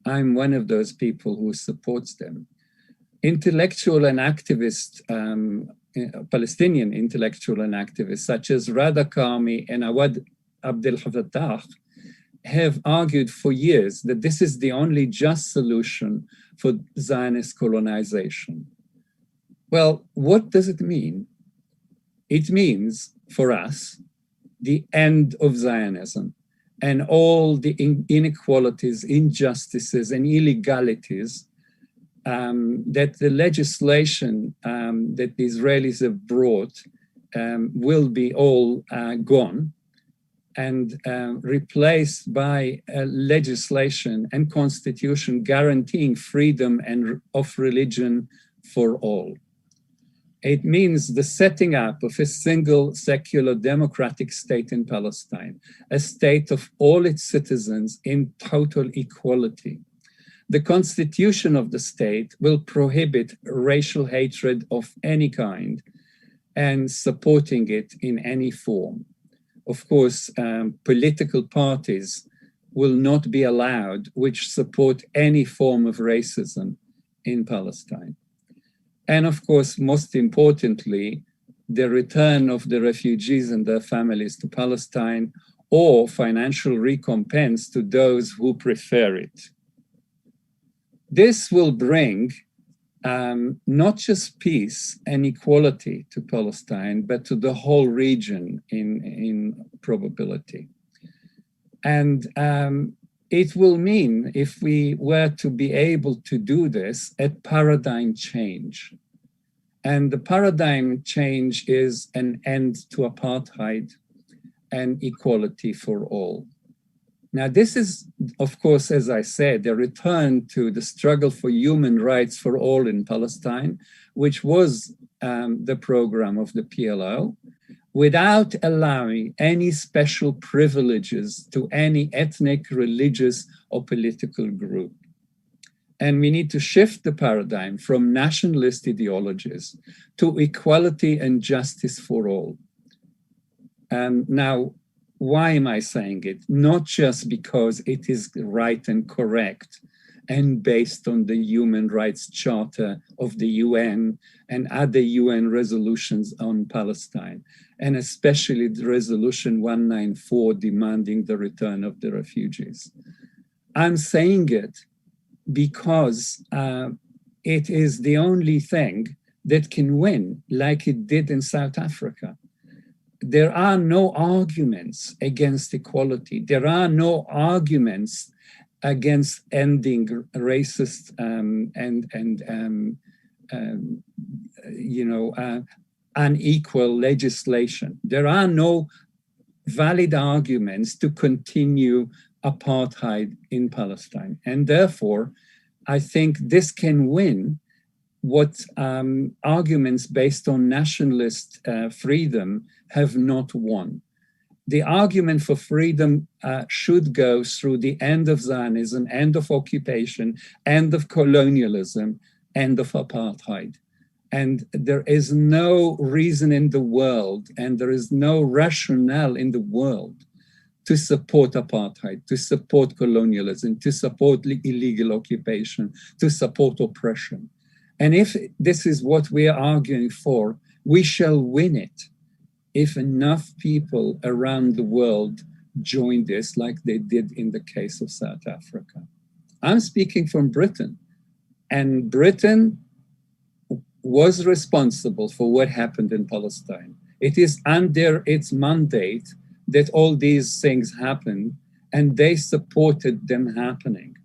I'm one of those people who supports them. Intellectual and activists, Palestinian intellectual and activists such as Rada Karmi and Awad Abdel Fattah have argued for years that this is the only just solution for Zionist colonization. Well, what does it mean? It means, for us, the end of Zionism and all the inequalities, injustices, and illegalities that the legislation that the Israelis have brought will be all gone and replaced by a legislation and constitution guaranteeing freedom of religion for all. It means the setting up of a single secular democratic state in Palestine, a state of all its citizens in total equality. The constitution of the state will prohibit racial hatred of any kind and supporting it in any form. Of course, political parties will not be allowed which support any form of racism in Palestine. And of course, most importantly, the return of the refugees and their families to Palestine or financial recompense to those who prefer it. This will bring not just peace and equality to Palestine, but to the whole region in probability. And it will mean, if we were to be able to do this, a paradigm change. And the paradigm change is an end to apartheid and equality for all. Now, this is, of course, as I said, a return to the struggle for human rights for all in Palestine, which was the program of the PLO, without allowing any special privileges to any ethnic, religious, or political group. And we need to shift the paradigm from nationalist ideologies to equality and justice for all. Now, why am I saying it? Not just because it is right and correct and based on the Human Rights Charter of the UN and other UN resolutions on Palestine, and especially the resolution 194 demanding the return of the refugees. I'm saying it because it is the only thing that can win, like it did in South Africa. There are no arguments against equality. There are no arguments against ending racist unequal legislation. There are no valid arguments to continue apartheid in Palestine. And therefore, I think this can win what arguments based on nationalist freedom have not won. The argument for freedom should go through the end of Zionism, end of occupation, end of colonialism, end of apartheid. And there is no reason in the world, and there is no rationale in the world to support apartheid, to support colonialism, to support illegal occupation, to support oppression. And if this is what we are arguing for, we shall win it if enough people around the world join this, like they did in the case of South Africa. I'm speaking from Britain, and Britain was responsible for what happened in Palestine. It is under its mandate that all these things happened, and they supported them happening.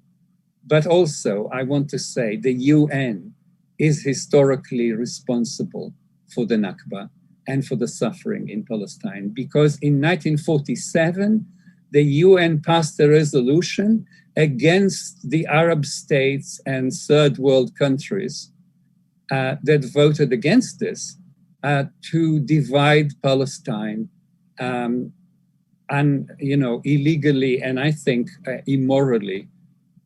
But also, I want to say the UN is historically responsible for the Nakba and for the suffering in Palestine, because in 1947, the UN passed a resolution against the Arab states and third world countries that voted against this to divide Palestine illegally, and I think immorally,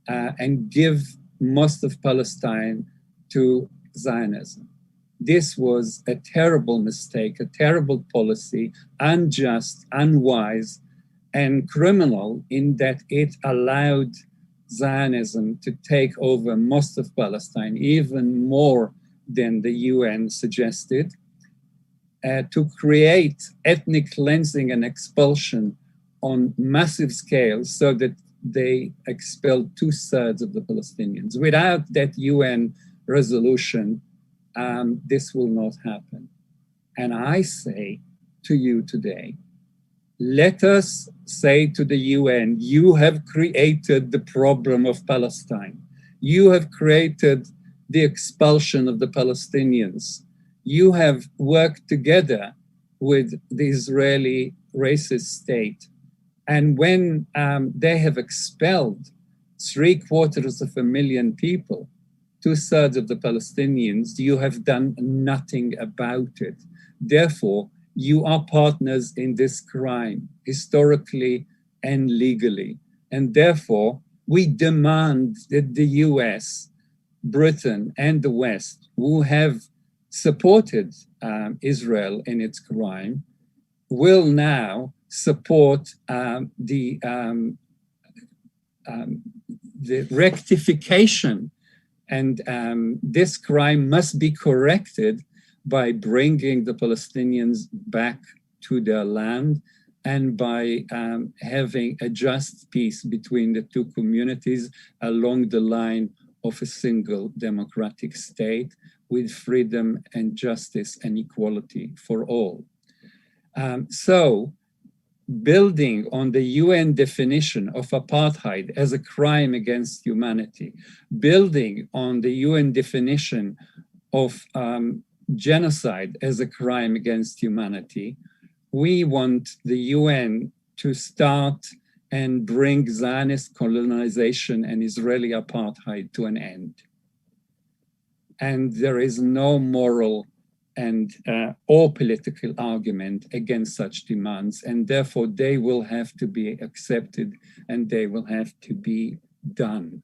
and give most of Palestine to Zionism. This was a terrible mistake, a terrible policy, unjust, unwise, and criminal in that it allowed Zionism to take over most of Palestine, even more than the UN suggested, to create ethnic cleansing and expulsion on massive scale so that they expelled 2/3 of the Palestinians. Without that UN resolution, this will not happen. And I say to you today, let us say to the UN, you have created the problem of Palestine. You have created the expulsion of the Palestinians. You have worked together with the Israeli racist state. And when they have expelled 750,000 people, 2/3 of the Palestinians, you have done nothing about it. Therefore, you are partners in this crime, historically and legally. And therefore, we demand that the US, Britain, and the West, who have supported Israel in its crime, will now support the rectification. And this crime must be corrected by bringing the Palestinians back to their land and by having a just peace between the two communities along the line of a single democratic state with freedom and justice and equality for all. So, building on the UN definition of apartheid as a crime against humanity, building on the UN definition of genocide as a crime against humanity, we want the UN to start and bring Zionist colonization and Israeli apartheid to an end. And there is no moral and or political argument against such demands, and therefore they will have to be accepted and they will have to be done.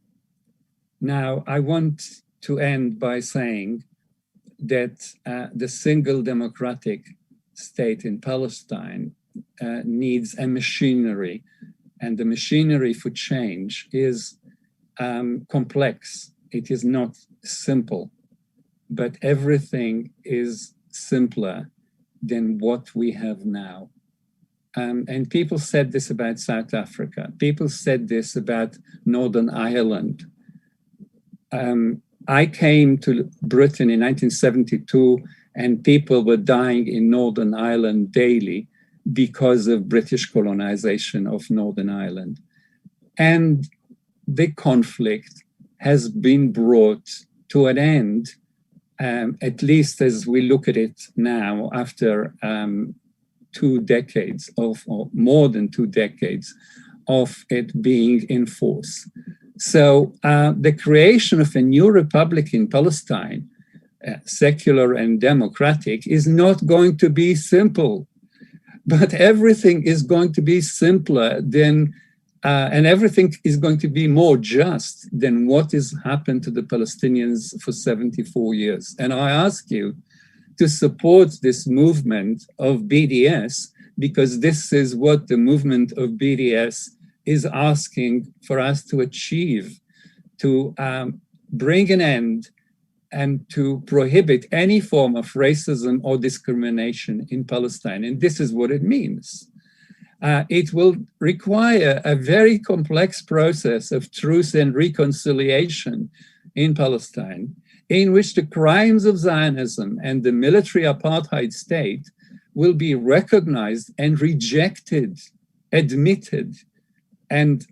Now, I want to end by saying that the single democratic state in Palestine needs a machinery, and the machinery for change is complex. It is not simple. But everything is simpler than what we have now. And people said this about South Africa. People said this about Northern Ireland. I came to Britain in 1972, and people were dying in Northern Ireland daily because of British colonization of Northern Ireland. And the conflict has been brought to an end, at least as we look at it now, after 2 decades or more than 2 decades of it being in force. So the creation of a new republic in Palestine, secular and democratic, is not going to be simple, but everything is going to be simpler than and everything is going to be more just than what has happened to the Palestinians for 74 years. And I ask you to support this movement of BDS, because this is what the movement of BDS is asking for us to achieve, to bring an end and to prohibit any form of racism or discrimination in Palestine. And this is what it means. It will require a very complex process of truth and reconciliation in Palestine, in which the crimes of Zionism and the military apartheid state will be recognized and rejected, admitted, and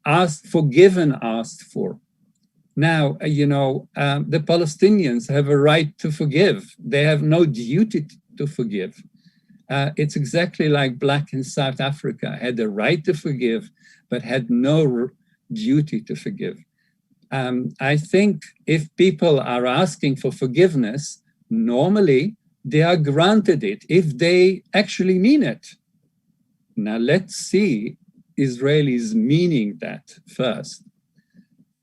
asked for. Now, the Palestinians have a right to forgive. They have no duty to forgive. It's exactly like Black in South Africa, had the right to forgive, but had no duty to forgive. I think if people are asking for forgiveness, normally they are granted it if they actually mean it. Now let's see Israelis meaning that first.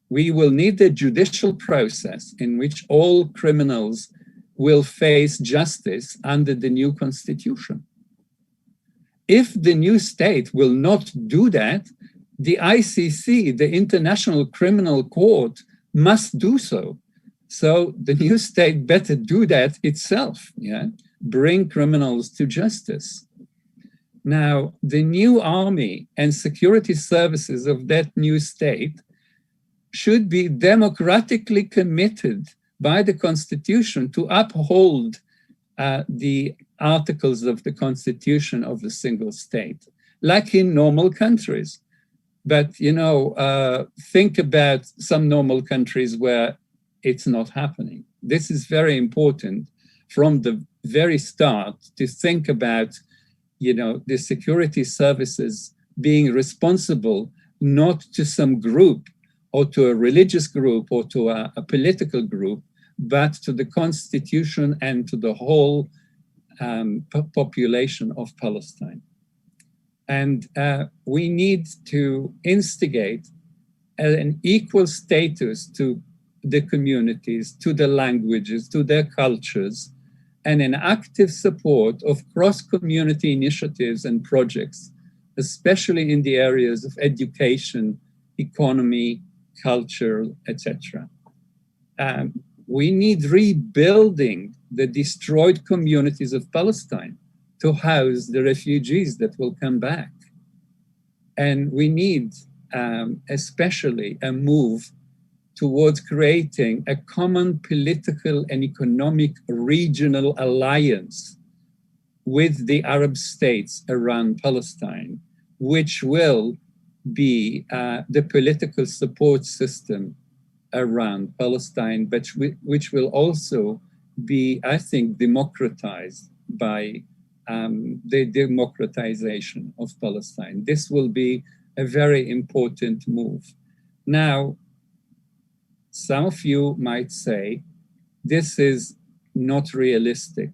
We will need a judicial process in which all criminals will face justice under the new constitution. If the new state will not do that, the ICC, the International Criminal Court, must do so. So the new state better do that itself, bring criminals to justice. Now, the new army and security services of that new state should be democratically committed by the Constitution to uphold the articles of the Constitution of the single state, like in normal countries. But, think about some normal countries where it's not happening. This is very important from the very start to think about, the security services being responsible not to some group or to a religious group or to a political group, but to the constitution and to the whole population of Palestine. And we need to instigate an equal status to the communities, to the languages, to their cultures, and an active support of cross-community initiatives and projects, especially in the areas of education, economy, culture, etc. We need rebuilding the destroyed communities of Palestine to house the refugees that will come back. And we need especially a move towards creating a common political and economic regional alliance with the Arab states around Palestine, which will be the political support system around Palestine, but which will also be, I think, democratized by the democratization of Palestine. This will be a very important move. Now, some of you might say, this is not realistic.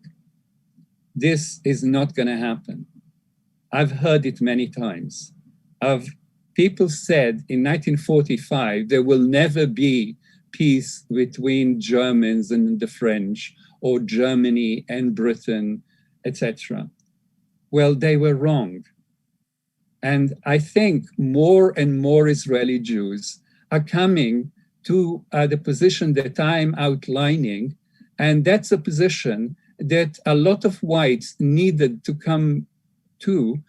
This is not going to happen. I've heard it many times. People said in 1945, there will never be peace between Germans and the French, or Germany and Britain, etc. Well, they were wrong. And I think more and more Israeli Jews are coming to the position that I'm outlining, and that's a position that a lot of whites needed to come to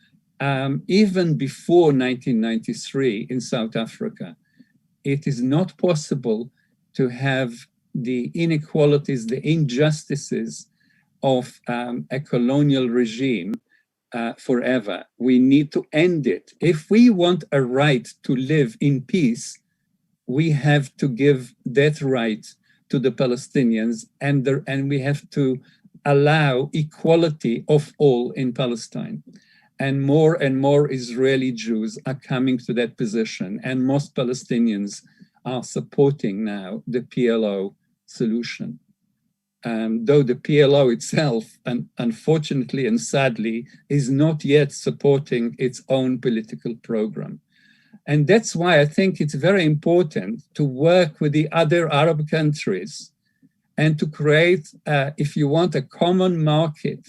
even before 1993 in South Africa. It is not possible to have the inequalities, the injustices of a colonial regime forever. We need to end it. If we want a right to live in peace, we have to give that right to the Palestinians, and we have to allow equality of all in Palestine. And more Israeli Jews are coming to that position, and most Palestinians are supporting now the PLO solution. Though the PLO itself, unfortunately and sadly, is not yet supporting its own political program. And that's why I think it's very important to work with the other Arab countries and to create, if you want, a common market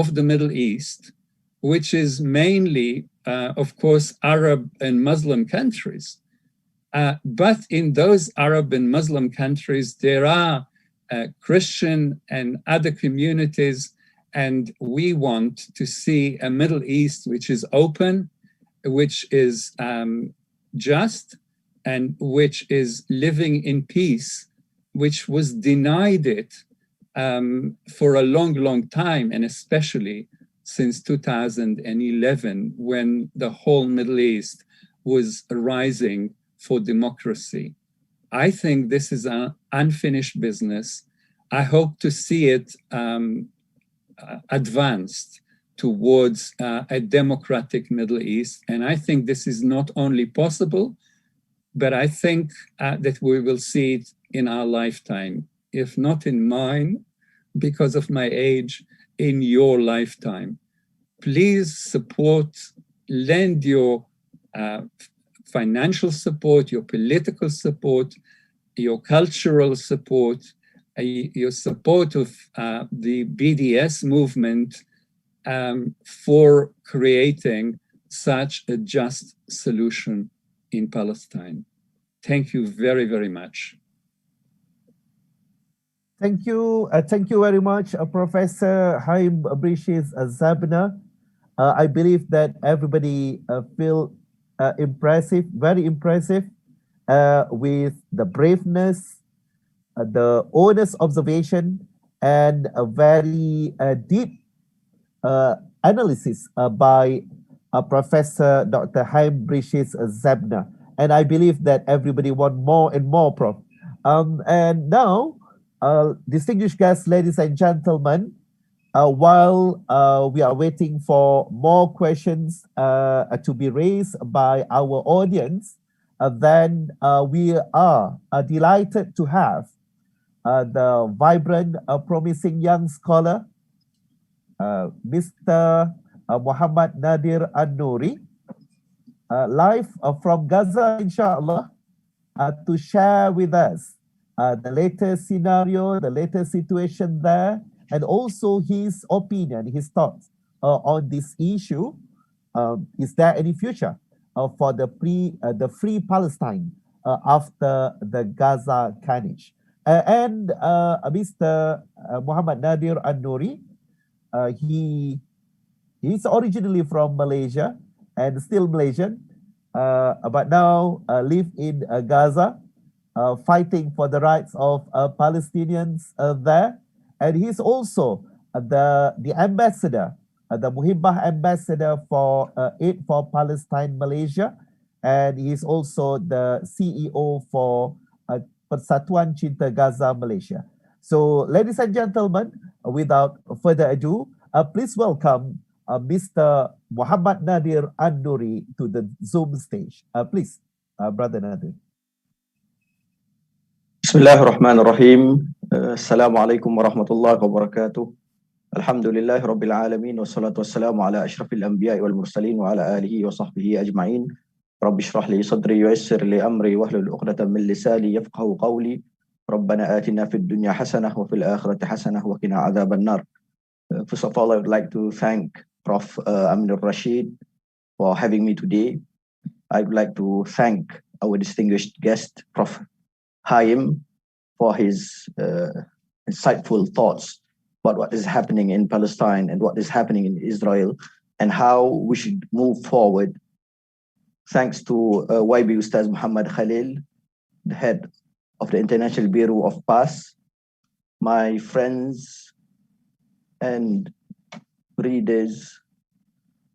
of the Middle East, which is mainly, of course, Arab and Muslim countries. But in those Arab and Muslim countries, there are Christian and other communities, and we want to see a Middle East which is open, which is just, and which is living in peace, which was denied it for a long, long time, and especially since 2011, when the whole Middle East was rising for democracy. I think this is an unfinished business. I hope to see it advanced towards a democratic Middle East. And I think this is not only possible, but I think that we will see it in our lifetime, if not in mine, because of my age, in your lifetime. Please support, lend your financial support, your political support, your cultural support, your support of the BDS movement for creating such a just solution in Palestine. Thank you very, very much. Thank you very much, Professor Haim Brishis Zabna. I believe that everybody feel impressive, very impressive, with the braveness, the honest observation, and a very deep analysis by Professor Dr. Haim Brishis Zabna. And I believe that everybody want more and more, Prof. And now, distinguished guests, ladies and gentlemen, while we are waiting for more questions to be raised by our audience, then we are delighted to have the vibrant, promising young scholar, Mr. Muhammad Nadir An-Nouri, live from Gaza, inshallah, to share with us the latest scenario, the latest situation there, and also his opinion, his thoughts on this issue. Is there any future for the free Palestine after the Gaza Carnage? And Mr. Muhammad Nadir An-Nouri, he's originally from Malaysia and still Malaysian, but now live in Gaza, fighting for the rights of Palestinians there. And he's also the ambassador, the Muhibbah ambassador for Aid4Palestine Malaysia. And he's also the CEO for Persatuan Cinta Gaza Malaysia. So, ladies and gentlemen, without further ado, please welcome Mr. Muhammad Nadir An-Nouri to the Zoom stage. Please, Brother Nadir. Bismillahirrahmanirrahim. Assalamu alaikum warahmatullahi wabarakatuh. Alhamdulillahi rabbil alamin wassalatu wassalamu ala ashrafil anbiya'i wal mursalin wa ala alihi wa sahbihi ajma'in. Rabbi shrah li sadri wa yassir li amri wahlul 'uqdatam min lisani yafqahu qawli. Rabbana atina fid dunya hasanah wa fil akhirati hasanah wa qina adzaban nar. First of all, I would like to thank Prof. Amin Rashid for having me today. I would like to thank our distinguished guest, Prof. Haim, for his insightful thoughts about what is happening in Palestine and what is happening in Israel and how we should move forward. Thanks to YB Ustaz Muhammad Khalil, the head of the International Bureau of PAS, my friends and readers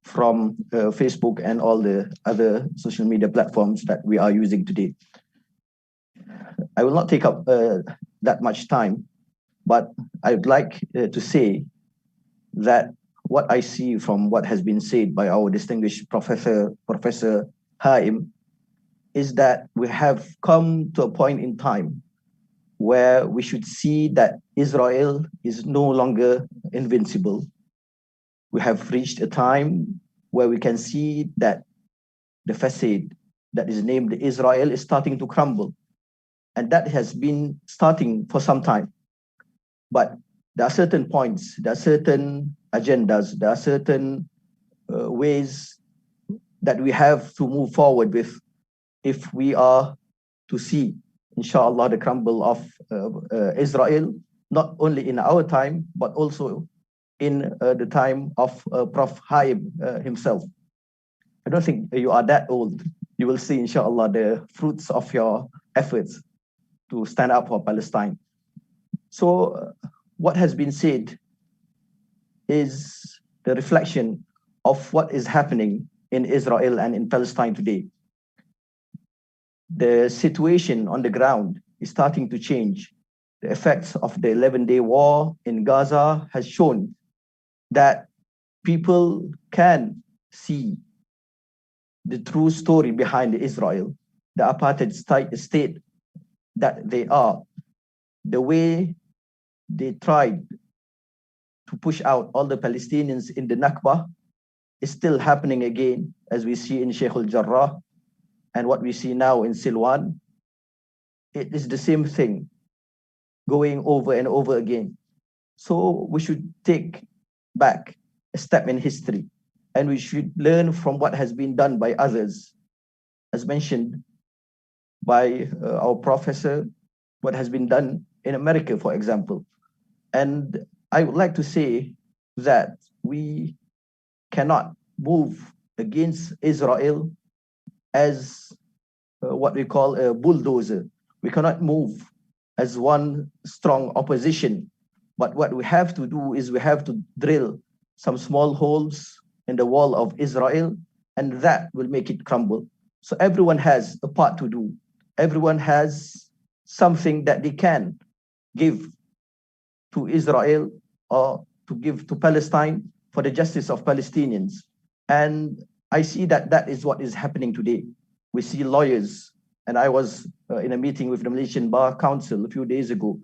from Facebook and all the other social media platforms that we are using today. I will not take up that much time, but I would like to say that what I see from what has been said by our distinguished Professor Haim, is that we have come to a point in time where we should see that Israel is no longer invincible. We have reached a time where we can see that the facade that is named Israel is starting to crumble. And that has been starting for some time. But there are certain points, there are certain agendas, there are certain ways that we have to move forward with if we are to see, inshallah, the crumble of Israel, not only in our time, but also in the time of Prof. Haim himself. I don't think you are that old. You will see, inshallah, the fruits of your efforts to stand up for Palestine. So what has been said is the reflection of what is happening in Israel and in Palestine today. The situation on the ground is starting to change. The effects of the 11-day war in Gaza has shown that people can see the true story behind Israel, the apartheid state that they are, the way they tried to push out all the Palestinians in the Nakba is still happening again, as we see in Sheikh al-Jarrah and what we see now in Silwan. It is the same thing going over and over again. So we should take back a step in history, and we should learn from what has been done by others, as mentioned by our professor, what has been done in America, for example. And I would like to say that we cannot move against Israel as what we call a bulldozer. We cannot move as one strong opposition. But what we have to do is we have to drill some small holes in the wall of Israel, and that will make it crumble. So everyone has a part to do. Everyone has something that they can give to Israel or to give to Palestine for the justice of Palestinians. And I see that that is what is happening today. We see lawyers, and I was in a meeting with the Malaysian Bar Council a few days ago.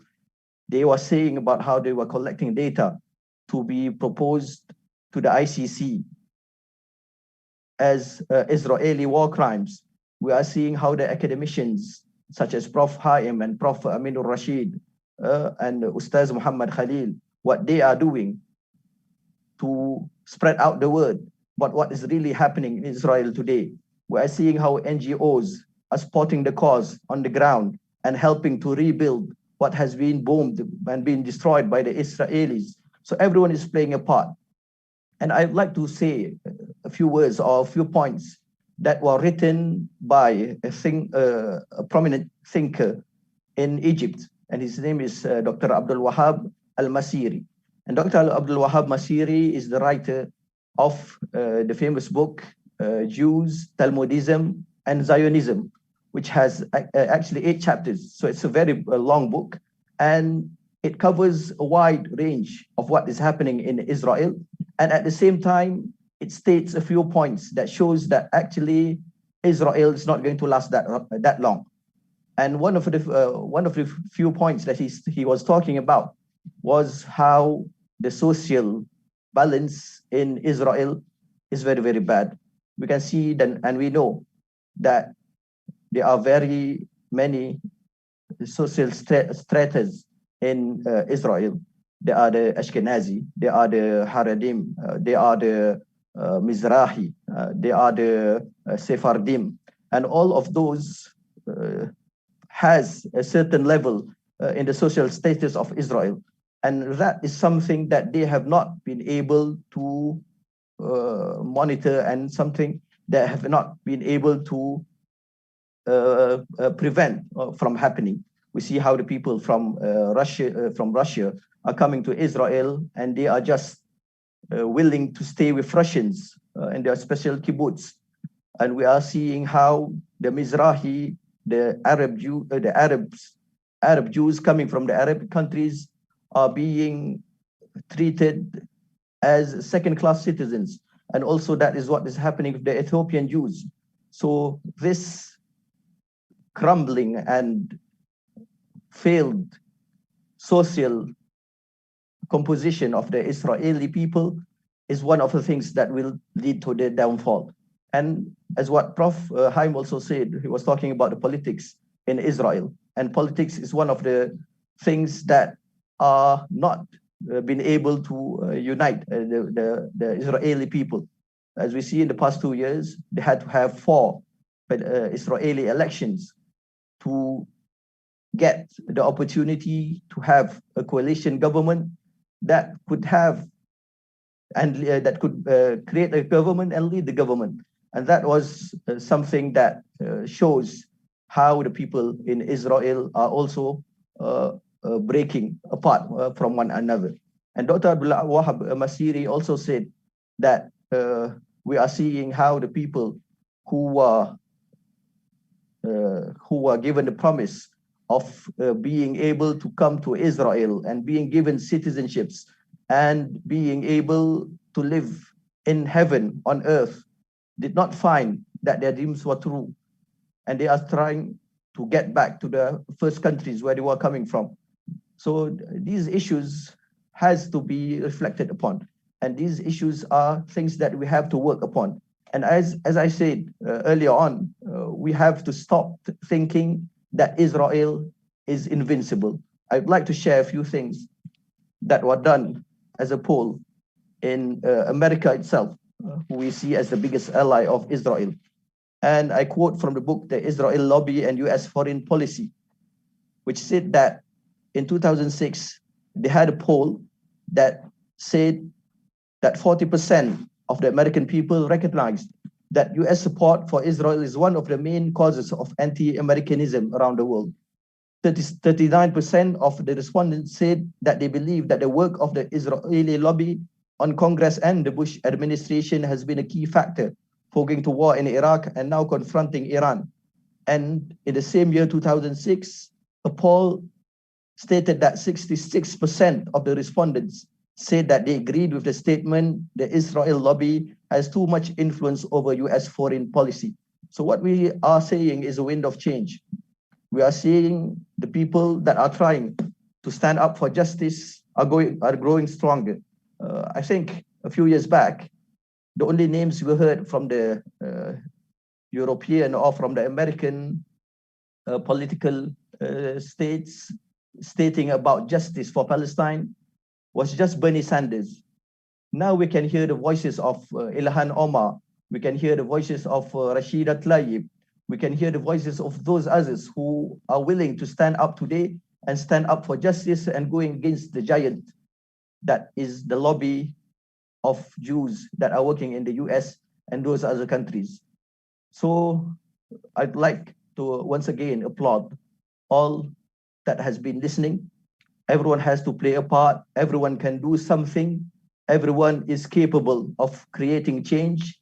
They were saying about how they were collecting data to be proposed to the ICC as Israeli war crimes. We are seeing how the academicians, such as Prof. Haim and Prof. Aminur Rashid and Ustaz Muhammad Khalil, what they are doing to spread out the word about what is really happening in Israel today. We are seeing how NGOs are supporting the cause on the ground and helping to rebuild what has been bombed and been destroyed by the Israelis. So everyone is playing a part. And I'd like to say a few words or a few points that were written by a prominent thinker in Egypt. And his name is Dr. Abdul Wahab al-Masiri. And Dr. Abdul Wahab Masiri is the writer of the famous book, Jews, Talmudism, and Zionism, which has actually 8 chapters. So it's a very long book, and it covers a wide range of what is happening in Israel. And at the same time, it states a few points that shows that actually Israel is not going to last that long. And one of the few points that he was talking about was how the social balance in Israel is very, very bad. We can see that, and we know that there are very many social stratas in Israel. There are the Ashkenazi, there are the Haradim, there are the Mizrahi, there are the Sephardim, and all of those has a certain level in the social status of Israel. And that is something that they have not been able to monitor, and something that have not been able to prevent from happening. We see how the people from Russia are coming to Israel, and they are just willing to stay with Russians in their special kibbutz. And we are seeing how the Mizrahi, the Arabs Arab Jews coming from the Arab countries are being treated as second-class citizens. And also that is what is happening with the Ethiopian Jews. So this crumbling and failed social composition of the Israeli people is one of the things that will lead to their downfall. And as what Prof. Haim also said, he was talking about the politics in Israel. And politics is one of the things that are not been able to unite the Israeli people. As we see in the past 2 years, they had to have 4 Israeli elections to get the opportunity to have a coalition government that could have and that could create a government and lead the government. And that was something that shows how the people in Israel are also breaking apart from one another. And Dr. Abdullah Wahab Masiri also said that we are seeing how the people who are given the promise of being able to come to Israel and being given citizenships and being able to live in heaven on earth did not find that their dreams were true. And they are trying to get back to the first countries where they were coming from. So these issues has to be reflected upon. And these issues are things that we have to work upon. And as I said earlier on, we have to stop thinking that Israel is invincible. I'd like to share a few things that were done as a poll in America itself, who we see as the biggest ally of Israel. And I quote from the book, The Israel Lobby and US Foreign Policy, which said that in 2006, they had a poll that said that 40% of the American people recognized that US support for Israel is one of the main causes of anti-Americanism around the world. 39% of the respondents said that they believe that the work of the Israeli lobby on Congress and the Bush administration has been a key factor for going to war in Iraq and now confronting Iran. And in the same year, 2006, a poll stated that 66% of the respondents said that they agreed with the statement, the Israel lobby has too much influence over US foreign policy. So what we are saying is a wind of change. We are seeing the people that are trying to stand up for justice are growing stronger. I think a few years back, the only names we heard from the European or from the American political states stating about justice for Palestine was just Bernie Sanders. Now we can hear the voices of Ilhan Omar. We can hear the voices of Rashida Tlaib. We can hear the voices of those others who are willing to stand up today and stand up for justice and going against the giant that is the lobby of Jews that are working in the US and those other countries. So I'd like to once again applaud all that has been listening. Everyone has to play a part. Everyone can do something. Everyone is capable of creating change.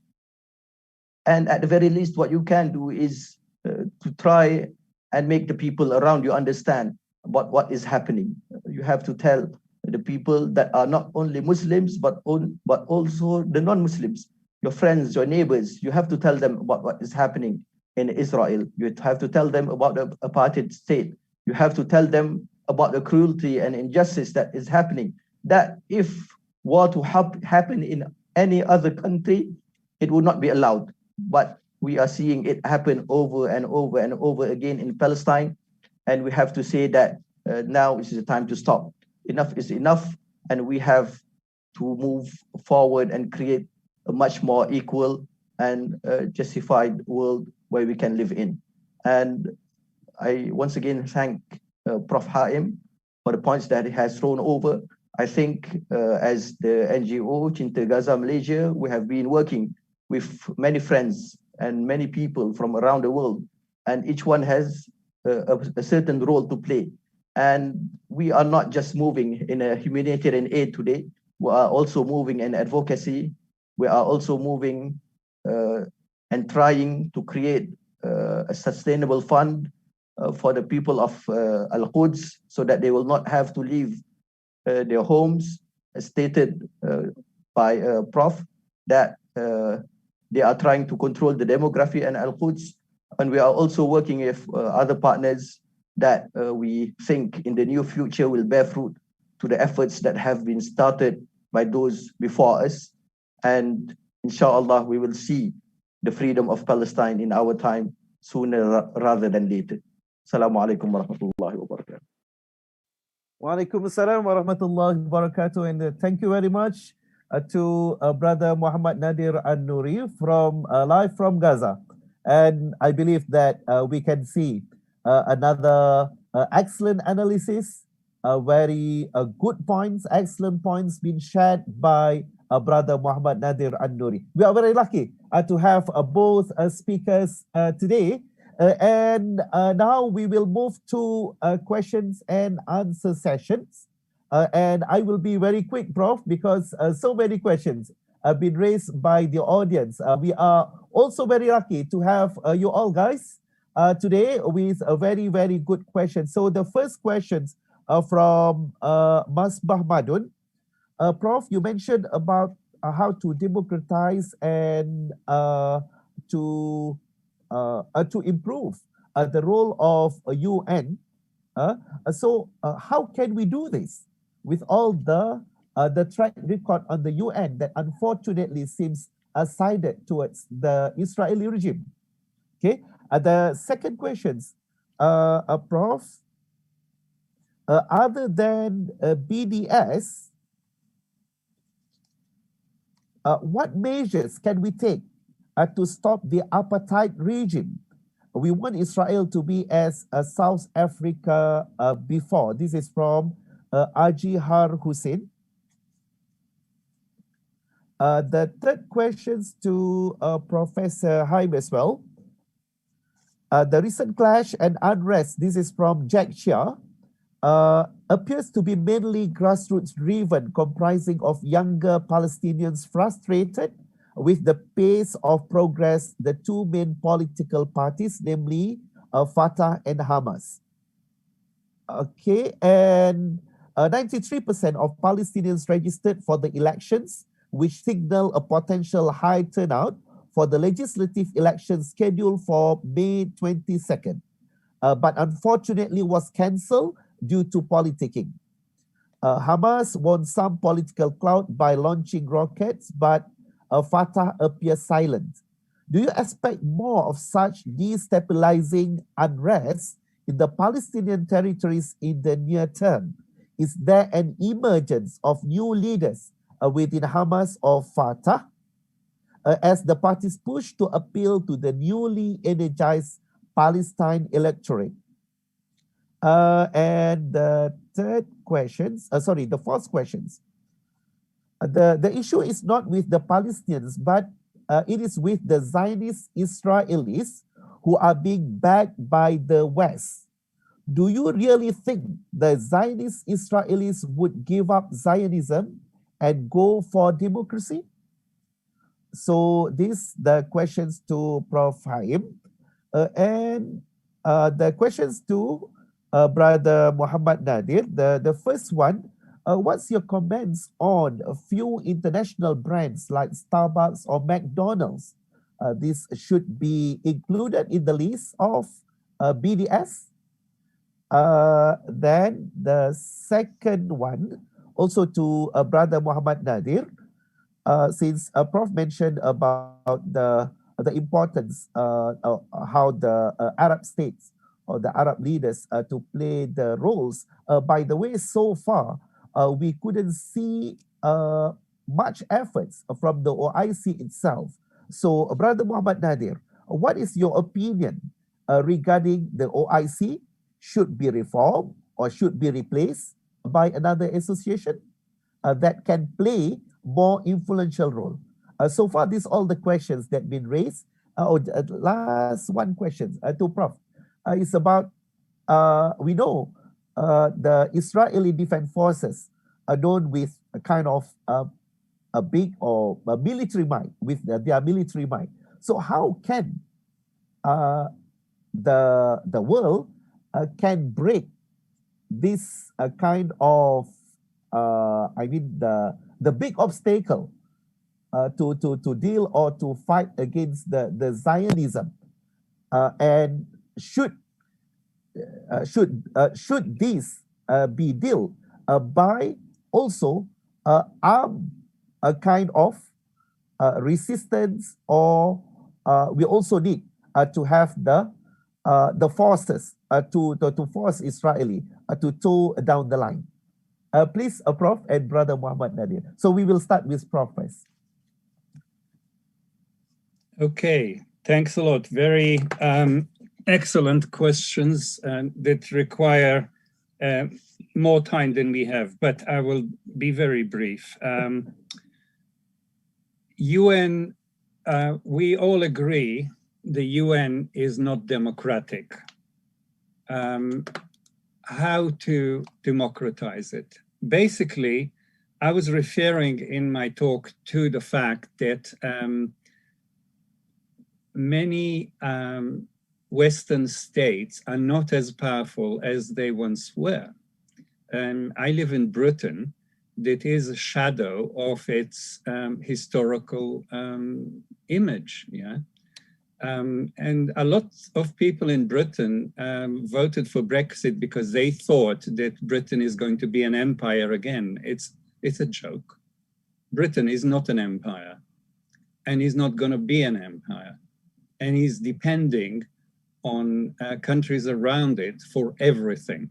And at the very least, what you can do is to try and make the people around you understand about what is happening. You have to tell the people that are not only Muslims, but also the non-Muslims, your friends, your neighbors. You have to tell them about what is happening in Israel. You have to tell them about the apartheid state. You have to tell them about the cruelty and injustice that is happening. That if war to happen in any other country, it would not be allowed. But we are seeing it happen over and over and over again in Palestine. And we have to say that now is the time to stop. Enough is enough. And we have to move forward and create a much more equal and justified world where we can live in. And I once again thank Prof. Haim for the points that he has thrown over. I think as the NGO Cinta Gaza Malaysia, we have been working with many friends and many people from around the world, and each one has a certain role to play. And we are not just moving in a humanitarian aid today, we are also moving in advocacy. We are also moving and trying to create a sustainable fund for the people of Al-Quds, so that they will not have to leave their homes, as stated by Prof, that they are trying to control the demography in Al-Quds. And we are also working with other partners that we think in the near future will bear fruit to the efforts that have been started by those before us. And inshallah, we will see the freedom of Palestine in our time sooner rather than later. Assalamu alaikum warahmatullahi wabarakatuh. Wa alaikum assalam wa rahmatullahi wa barakatuh. And thank you very much to Brother Muhammad Nadir An-Nuri from live from Gaza. And I believe that we can see another excellent analysis, very good points, excellent points being shared by Brother Muhammad Nadir An-Nuri. We are very lucky to have both speakers today. And now we will move to questions and answer sessions. And I will be very quick, Prof, because so many questions have been raised by the audience. We are also very lucky to have you all guys today with a very, very good question. So the first questions from Mas Bahmadun. Prof, you mentioned about how to democratize and to improve the role of UN. So how can we do this with all the track record on the UN that unfortunately seems sided towards the Israeli regime? Okay. The second questions, Prof, other than BDS, what measures can we take to stop the apartheid regime? We want Israel to be as South Africa before. This is from Ajihar Hussein. The third questions to Professor Haim as well. The recent clash and unrest, this is from Jack Chia, appears to be mainly grassroots driven, comprising of younger Palestinians frustrated with the pace of progress the two main political parties, namely Fatah and Hamas. Okay, and 93% of Palestinians registered for the elections, which signal a potential high turnout for the legislative elections scheduled for May 22nd, but unfortunately was cancelled due to politicking. Hamas won some political clout by launching rockets, but Fatah appears silent. Do you expect more of such destabilizing unrest in the Palestinian territories in the near term? Is there an emergence of new leaders within Hamas or Fatah as the parties push to appeal to the newly energized Palestine electorate? And the fourth questions. The issue is not with the Palestinians, but it is with the Zionist Israelis who are being backed by the West. Do you really think the Zionist Israelis would give up Zionism and go for democracy? So these the questions to Prof. Haim. And the questions to Brother Muhammad Nadir. The first one, what's your comments on a few international brands like Starbucks or McDonald's? This should be included in the list of BDS. Then the second one, also to Brother Muhammad Nadir, since Prof mentioned about the importance of how the Arab states or the Arab leaders to play the roles. By the way, so far, we couldn't see much efforts from the OIC itself. So, Brother Muhammad Nadir, what is your opinion regarding the OIC? Should be reformed or should be replaced by another association that can play more influential role? So far, these are all the questions that have been raised. Last one question to Prof. It's about, we know the Israeli Defense Forces are known with a kind of a big or a military might, with their military might. So how can the world can break this kind of, the big obstacle to deal or to fight against the Zionism, and should this be dealt by also arm a kind of resistance, or we also need to have the forces to force Israeli to toe down the line. Please, Prof and Brother Muhammad Nadir. So we will start with Prof first. Okay, thanks a lot. Very excellent questions that require more time than we have, but I will be very brief. UN, we all agree the UN is not democratic. How to democratize it? Basically, I was referring in my talk to the fact that many Western states are not as powerful as they once were. I live in Britain, that is a shadow of its historical image, yeah? And a lot of people in Britain voted for Brexit because they thought that Britain is going to be an empire again. It's a joke. Britain is not an empire, and is not going to be an empire, and is depending on countries around it for everything,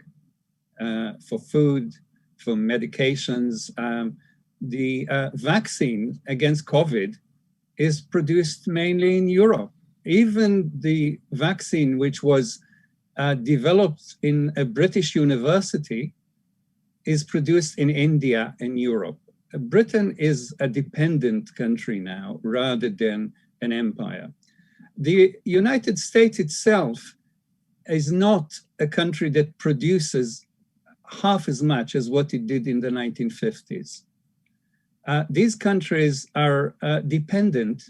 for food, for medications. The vaccine against COVID is produced mainly in Europe. Even the vaccine which was developed in a British university is produced in India and Europe. Britain is a dependent country now rather than an empire. The United States itself is not a country that produces half as much as what it did in the 1950s. These countries are dependent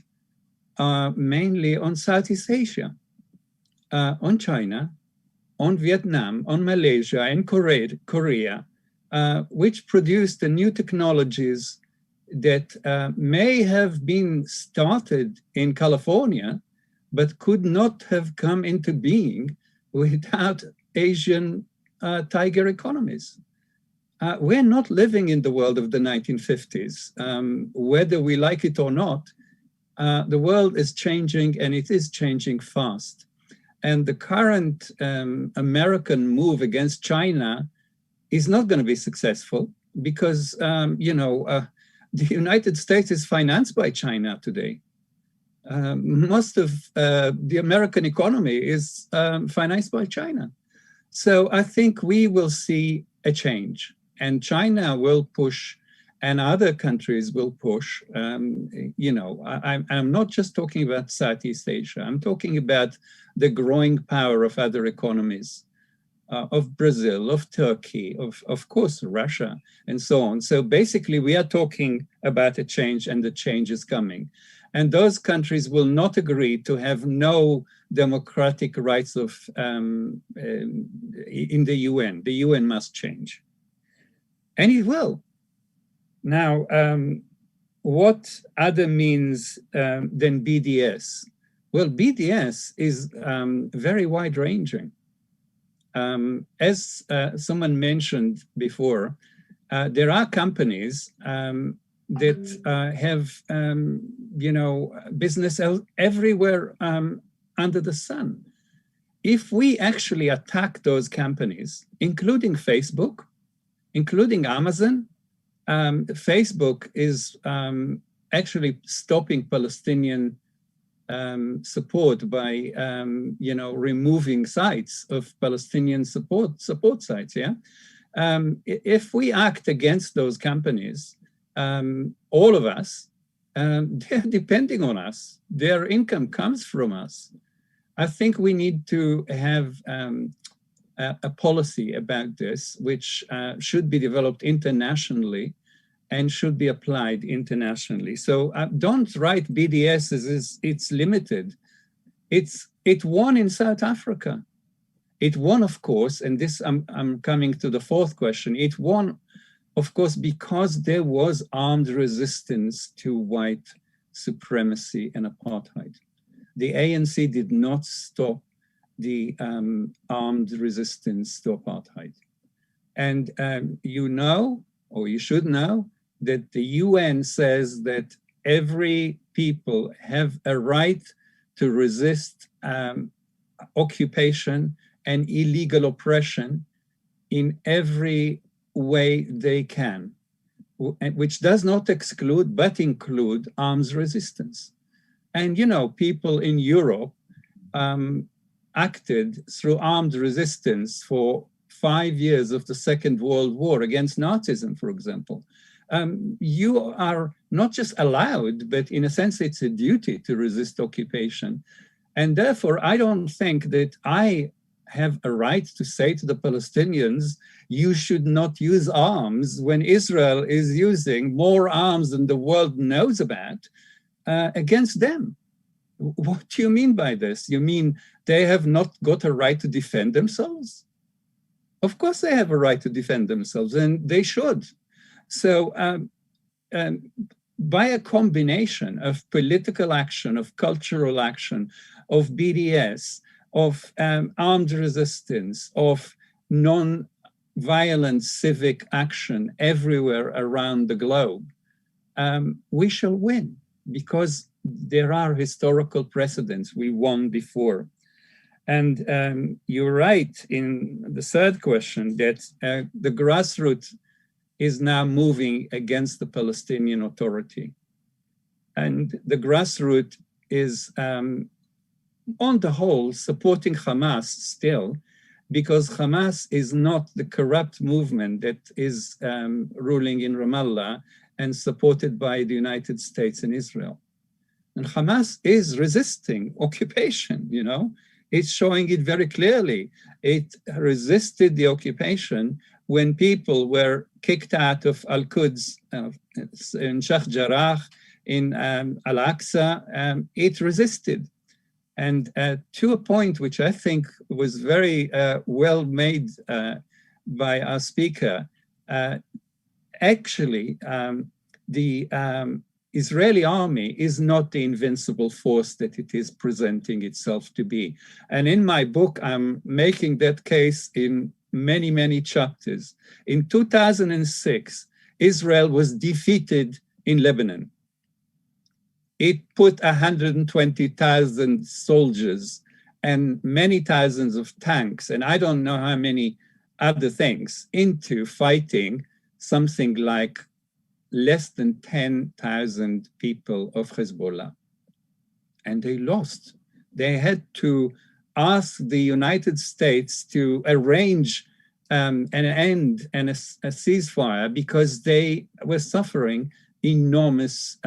mainly on Southeast Asia, on China, on Vietnam, on Malaysia, and Korea, which produced the new technologies that may have been started in California, but could not have come into being without Asian tiger economies. We're not living in the world of the 1950s. Whether we like it or not, the world is changing, and it is changing fast. And the current American move against China is not going to be successful because, the United States is financed by China today. Most of the American economy is financed by China. So I think we will see a change, and China will push, and other countries will push. I'm not just talking about Southeast Asia. I'm talking about the growing power of other economies, of Brazil, of Turkey, of course, Russia, and so on. So basically, we are talking about a change, and the change is coming. And those countries will not agree to have no democratic rights in the UN. The UN must change. And it will. Now, what other means than BDS? Well, BDS is very wide-ranging. As someone mentioned before, there are companies that have, business everywhere under the sun. If we actually attack those companies, including Facebook, including Amazon, Facebook is actually stopping Palestinian support by, removing sites of Palestinian support sites. Yeah, if we act against those companies, all of us, they're depending on us. Their income comes from us. I think we need to have a policy about this, which should be developed internationally and should be applied internationally. So don't write BDS as it's limited. It won in South Africa. It won, of course, and this I'm coming to the fourth question. It won, of course, because there was armed resistance to white supremacy and apartheid. The ANC did not stop the armed resistance to apartheid. And you know, or you should know, that the UN says that every people have a right to resist occupation and illegal oppression in every way they can, which does not exclude, but include arms resistance. And, you know, people in Europe acted through armed resistance for 5 years of the Second World War against Nazism, for example. You are not just allowed, but in a sense, it's a duty to resist occupation. And therefore, I don't think that I have a right to say to the Palestinians, you should not use arms when Israel is using more arms than the world knows about against them. What do you mean by this? You mean they have not got a right to defend themselves? Of course they have a right to defend themselves, and they should. So by a combination of political action, of cultural action, of BDS, of armed resistance, of non-violent civic action everywhere around the globe, we shall win, because there are historical precedents. We won before. And you're right in the third question that the grassroots is now moving against the Palestinian Authority. And the grassroots is, on the whole, supporting Hamas still, because Hamas is not the corrupt movement that is ruling in Ramallah and supported by the United States and Israel. And Hamas is resisting occupation, you know. It's showing it very clearly. It resisted the occupation when people were kicked out of Al-Quds, in Sheikh Jarrah, in Al-Aqsa. It resisted. And to a point which I think was very well made by our speaker, actually, the Israeli army is not the invincible force that it is presenting itself to be. And in my book, I'm making that case in many, many chapters. In 2006, Israel was defeated in Lebanon. It put 120,000 soldiers and many thousands of tanks, and I don't know how many other things, into fighting something like less than 10,000 people of Hezbollah. And they lost. They had to ask the United States to arrange an end and a ceasefire, because they were suffering enormous,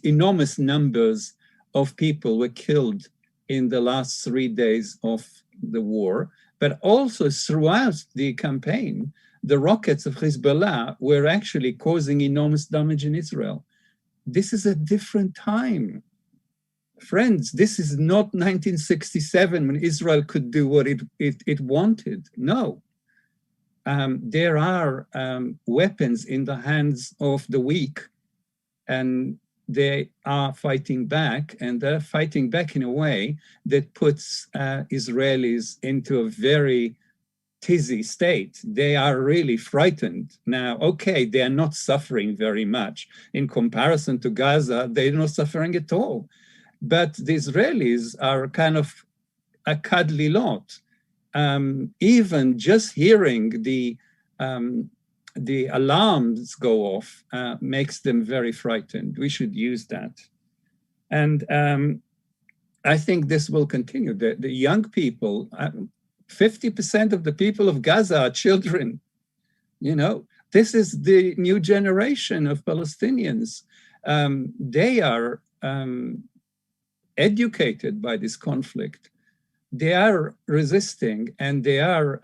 enormous numbers of people were killed in the last 3 days of the war. But also throughout the campaign, the rockets of Hezbollah were actually causing enormous damage in Israel. This is a different time. Friends, this is not 1967 when Israel could do what it wanted. No. There are weapons in the hands of the weak, and they are fighting back, and they're fighting back in a way that puts Israelis into a very tizzy state. They are really frightened. Now, okay, they are not suffering very much. In comparison to Gaza, they're not suffering at all. But the Israelis are kind of a cuddly lot. Even just hearing the alarms go off makes them very frightened. We should use that. And I think this will continue. The young people, 50% of the people of Gaza are children. You know, this is the new generation of Palestinians. They are educated by this conflict. They are resisting, and they are,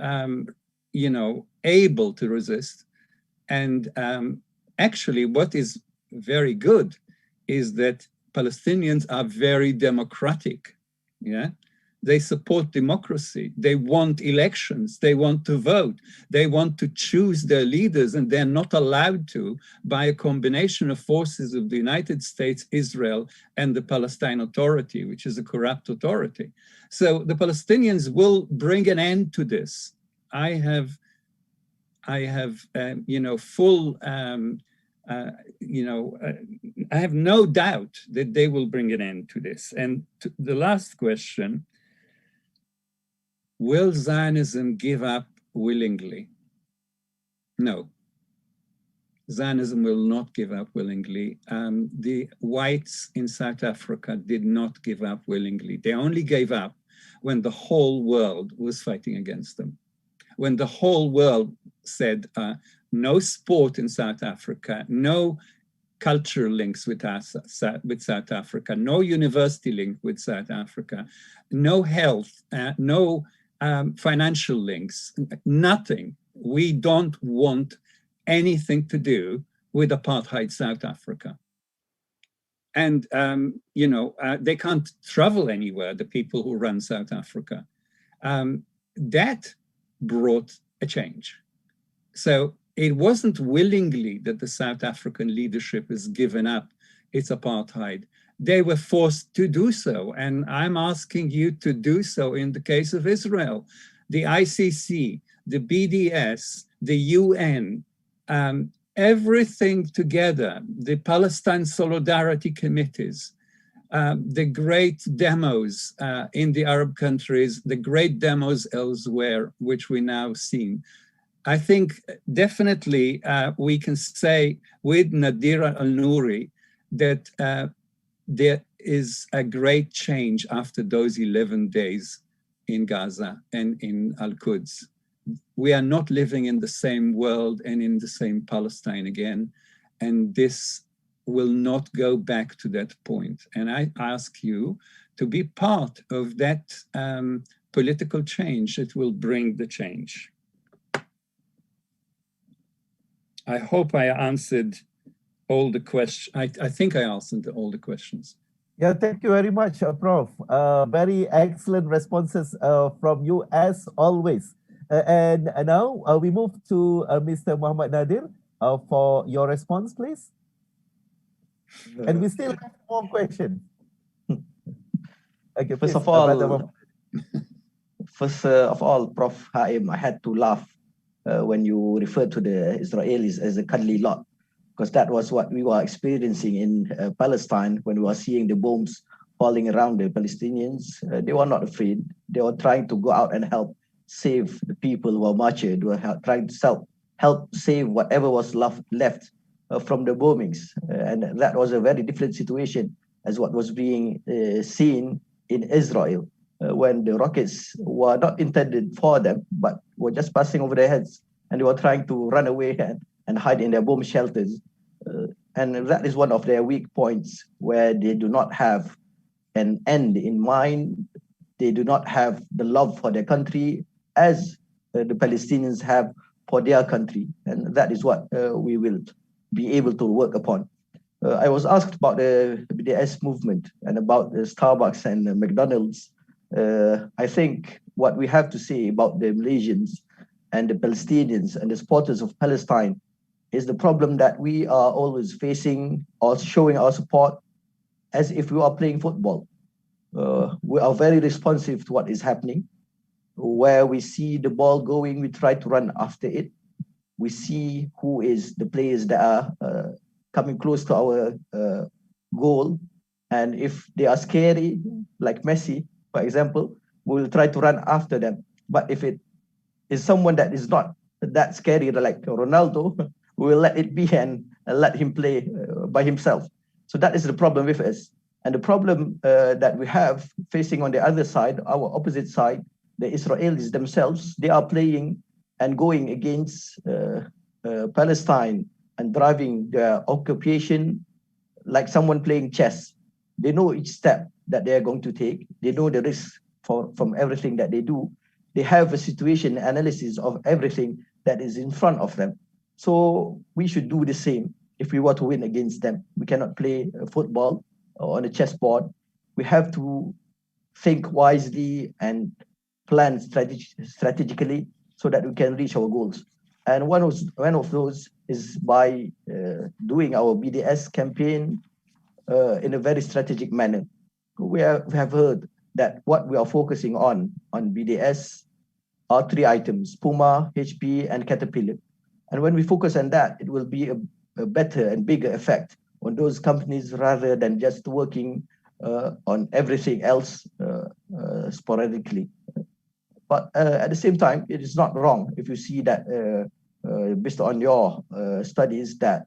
able to resist. And actually, what is very good is that Palestinians are very democratic. Yeah, They support democracy. They want elections. They want to vote. They want to choose their leaders, and they're not allowed to by a combination of forces of the United States, Israel, and the Palestine Authority, which is a corrupt authority. So the Palestinians will bring an end to this. I have I have no doubt that they will bring an end to this. And the last question, will Zionism give up willingly? No. Zionism will not give up willingly. The whites in South Africa did not give up willingly. They only gave up when the whole world was fighting against them. When the whole world said, no sport in South Africa, no cultural links with South Africa, no university link with South Africa, no health, no financial links, nothing. We don't want anything to do with apartheid South Africa. And, they can't travel anywhere, the people who run South Africa. That brought a change. So it wasn't willingly that the South African leadership has given up its apartheid. They were forced to do so. And I'm asking you to do so in the case of Israel. The ICC, the BDS, the UN, everything together, the Palestine Solidarity Committees, the great demos in the Arab countries, the great demos elsewhere, which we now see. I think definitely we can say with Nadira Al-Nouri that there is a great change after those 11 days in Gaza and in Al-Quds. We are not living in the same world and in the same Palestine again, and this will not go back to that point. And I ask you to be part of that political change that will bring the change. I hope I answered all the questions. I think I answered all the questions. Yeah, thank you very much, Prof. Very excellent responses from you as always. And now we move to Mr. Muhammad Nadir for your response, please. And we still have more questions. Okay, First of all, Prof. Haim, I had to laugh when you referred to the Israelis as a cuddly lot, because that was what we were experiencing in Palestine when we were seeing the bombs falling around the Palestinians. They were not afraid. They were trying to go out and help save the people who were martyred, who were trying to help save whatever was left from the bombings. And that was a very different situation as what was being seen in Israel, when the rockets were not intended for them, but were just passing over their heads, and they were trying to run away and hide in their bomb shelters. And that is one of their weak points, where they do not have an end in mind. They do not have the love for their country as the Palestinians have for their country. And that is what we will be able to work upon. I was asked about the BDS movement and about the Starbucks and the McDonald's. I think what we have to say about the Malaysians and the Palestinians and the supporters of Palestine is the problem that we are always facing or showing our support as if we are playing football. We are very responsive to what is happening. Where we see the ball going, we try to run after it. We see who is the players that are coming close to our goal. And if they are scary, like Messi, for example, we will try to run after them. But if it is someone that is not that scary, like Ronaldo, we will let it be and let him play by himself. So that is the problem with us. And the problem that we have facing on the other side, our opposite side, the Israelis themselves, they are playing and going against Palestine and driving their occupation like someone playing chess. They know each step that they are going to take. They know the risk from everything that they do. They have a situation analysis of everything that is in front of them. So we should do the same if we were to win against them. We cannot play football on a chessboard. We have to think wisely and plan strategically so that we can reach our goals. And one of those is by doing our BDS campaign in a very strategic manner. We have heard that what we are focusing on BDS are 3 items: Puma, HP, and Caterpillar. And when we focus on that, it will be a better and bigger effect on those companies rather than just working on everything else sporadically. But at the same time, it is not wrong if you see that based on your studies that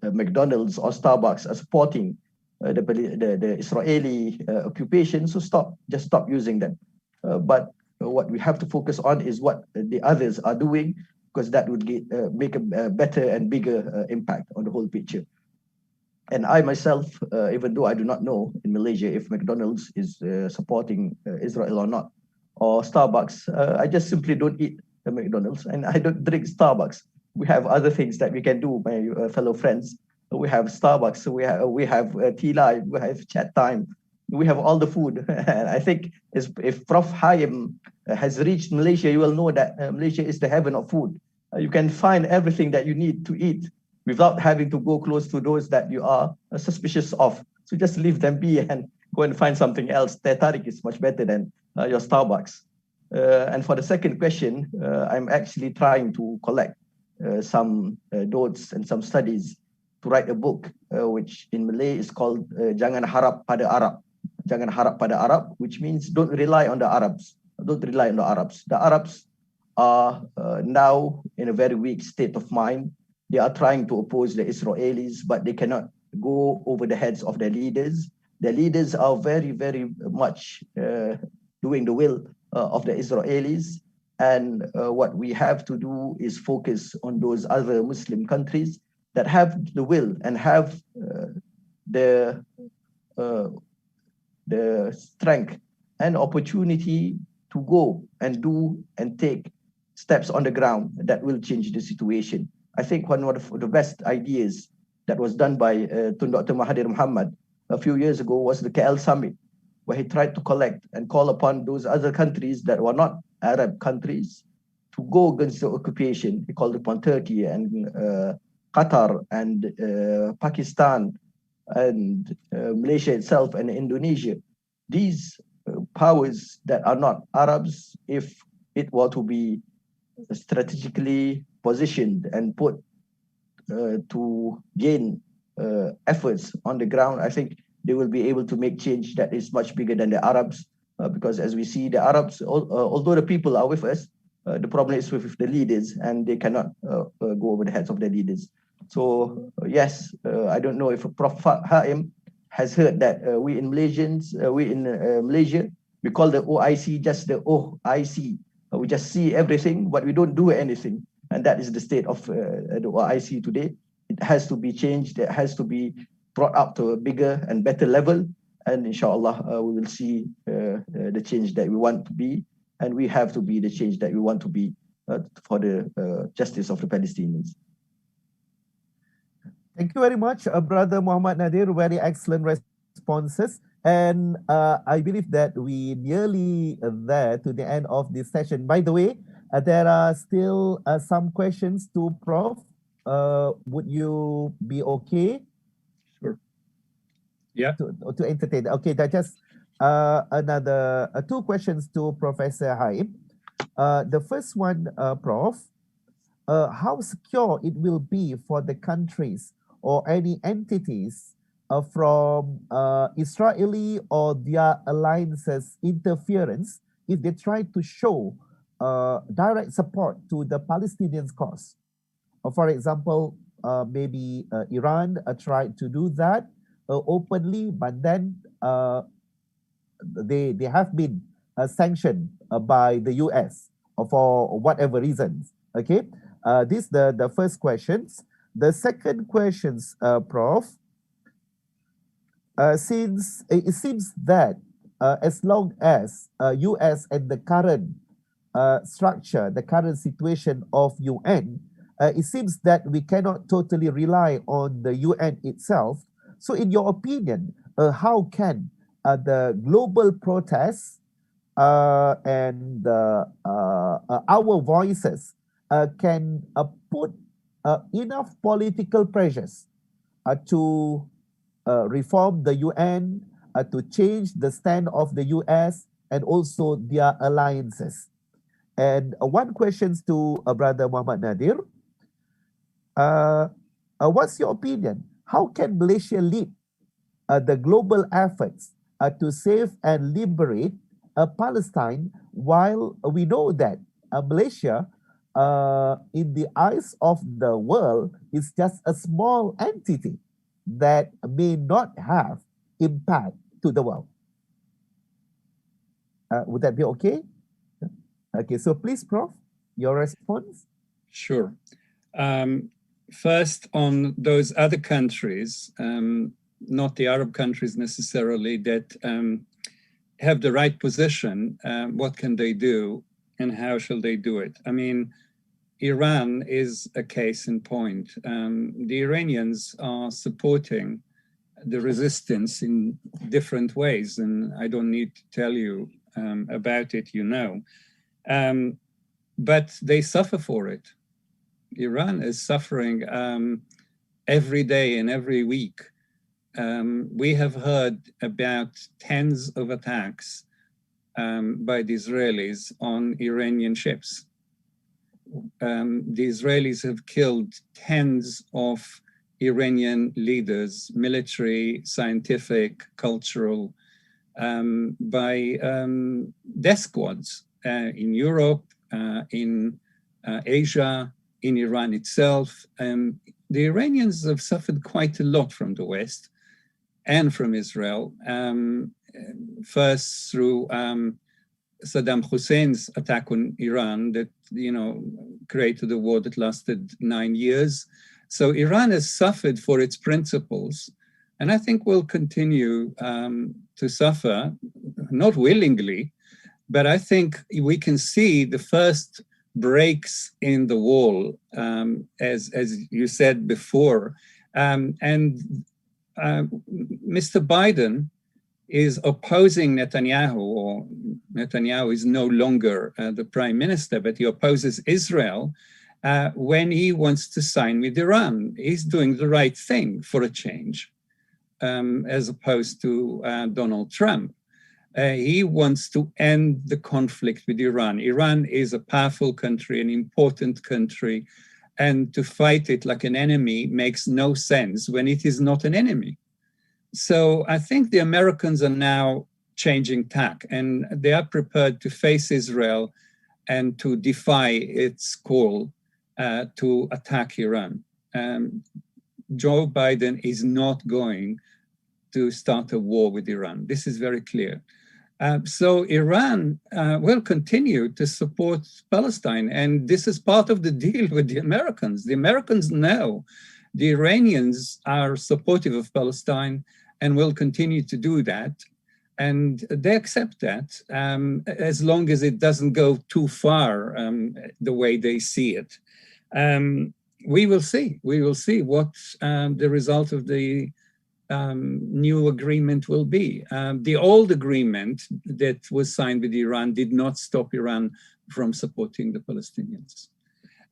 McDonald's or Starbucks are supporting the Israeli occupation, so just stop using them. But what we have to focus on is what the others are doing, because that would make a better and bigger impact on the whole picture. And I myself, even though I do not know in Malaysia if McDonald's is supporting Israel or not, or Starbucks, I just simply don't eat McDonald's and I don't drink Starbucks. We have other things that we can do, my fellow friends. We have Starbucks, we have Tea Live, we have Chat Time, we have all the food. And I think if Prof. Haim has reached Malaysia, you will know that Malaysia is the heaven of food. You can find everything that you need to eat without having to go close to those that you are suspicious of. So just leave them be and go and find something else. Teh tarik is much better than your Starbucks. And for the second question, I'm actually trying to collect some notes and some studies to write a book, which in Malay is called Jangan Harap Pada Arab. Jangan Harap Pada Arab, which means don't rely on the Arabs. Don't rely on the Arabs. The Arabs are now in a very weak state of mind. They are trying to oppose the Israelis, but they cannot go over the heads of their leaders. The leaders are very, very much doing the will of the Israelis. And what we have to do is focus on those other Muslim countries that have the will and have the strength and opportunity to go and do and take steps on the ground that will change the situation. I think one of the best ideas that was done by Dr. Mahathir Mohamad a few years ago was the KL Summit, where he tried to collect and call upon those other countries that were not Arab countries to go against the occupation. He called upon Turkey and Qatar and Pakistan and Malaysia itself and Indonesia. These powers that are not Arabs, if it were to be strategically positioned and put to gain efforts on the ground, I think they will be able to make change that is much bigger than the Arabs. Because as we see, the Arabs, although the people are with us, the problem is with the leaders, and they cannot go over the heads of the leaders. So yes, I don't know if Prof. Haim has heard that we in Malaysia, we call the OIC just the OIC. We just see everything, but we don't do anything. And that is the state of the OIC today. It has to be changed. It has to be brought up to a bigger and better level. And inshallah, we will see the change that we want to be. And we have to be the change that we want to be for the justice of the Palestinians. Thank you very much, Brother Muhammad Nadir. Very excellent responses. And I believe that we nearly there to the end of this session. By the way, there are still some questions to Prof. Would you be okay? Sure. Yeah. To entertain. Okay, that just another 2 questions to Professor Haim. The first one, Prof, how secure it will be for the countries or any entities from Israeli or their alliances interference if they try to show direct support to the Palestinian cause? For example, maybe Iran tried to do that openly, but then they have been sanctioned by the US for whatever reasons. Okay, this the first questions. The second questions, Prof, since it seems that as long as US and the current structure, the current situation of UN, it seems that we cannot totally rely on the UN itself. So in your opinion, how can the global protests and our voices can put enough political pressures to reform the UN, to change the stand of the US and also their alliances. And one question to Brother Muhammad Nadir. What's your opinion? How can Malaysia lead the global efforts to save and liberate Palestine, while we know that Malaysia, in the eyes of the world, is just a small entity that may not have impact to the world? Would that be okay? Okay, so please, Prof, your response. Sure. First, on those other countries, not the Arab countries necessarily, that have the right position, what can they do and how shall they do it? I mean, Iran is a case in point. The Iranians are supporting the resistance in different ways, and I don't need to tell you about it, you know. But they suffer for it. Iran is suffering every day and every week. We have heard about tens of attacks by the Israelis on Iranian ships. The Israelis have killed tens of Iranian leaders, military, scientific, cultural, by death squads in Europe, in Asia, in Iran itself. The Iranians have suffered quite a lot from the West and from Israel, first through Saddam Hussein's attack on Iran that, you know, created a war that lasted 9 years. So Iran has suffered for its principles, and I think will continue to suffer, not willingly, but I think we can see the first breaks in the wall, as you said before. And Mr. Biden is opposing Netanyahu, or Netanyahu is no longer the prime minister, but he opposes Israel when he wants to sign with Iran. He's doing the right thing for a change, as opposed to Donald Trump. He wants to end the conflict with Iran. Iran is a powerful country, an important country, and to fight it like an enemy makes no sense when it is not an enemy. So I think the Americans are now changing tack, and they are prepared to face Israel and to defy its call to attack Iran. Joe Biden is not going to start a war with Iran. This is very clear. So Iran will continue to support Palestine, and this is part of the deal with the Americans. The Americans know the Iranians are supportive of Palestine and will continue to do that, and they accept that as long as it doesn't go too far the way they see it. We will see what the result of the new agreement will be. The old agreement that was signed with Iran did not stop Iran from supporting the Palestinians.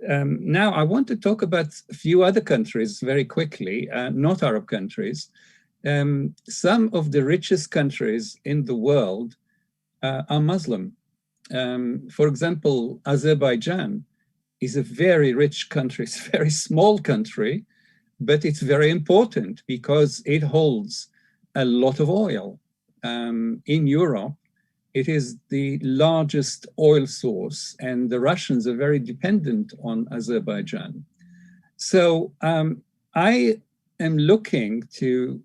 Now, I want to talk about a few other countries very quickly, not Arab countries. Some of the richest countries in the world are Muslim. For example, Azerbaijan is a very rich country. It's a very small country, but it's very important because it holds a lot of oil. In Europe, it is the largest oil source, and the Russians are very dependent on Azerbaijan. So I am looking to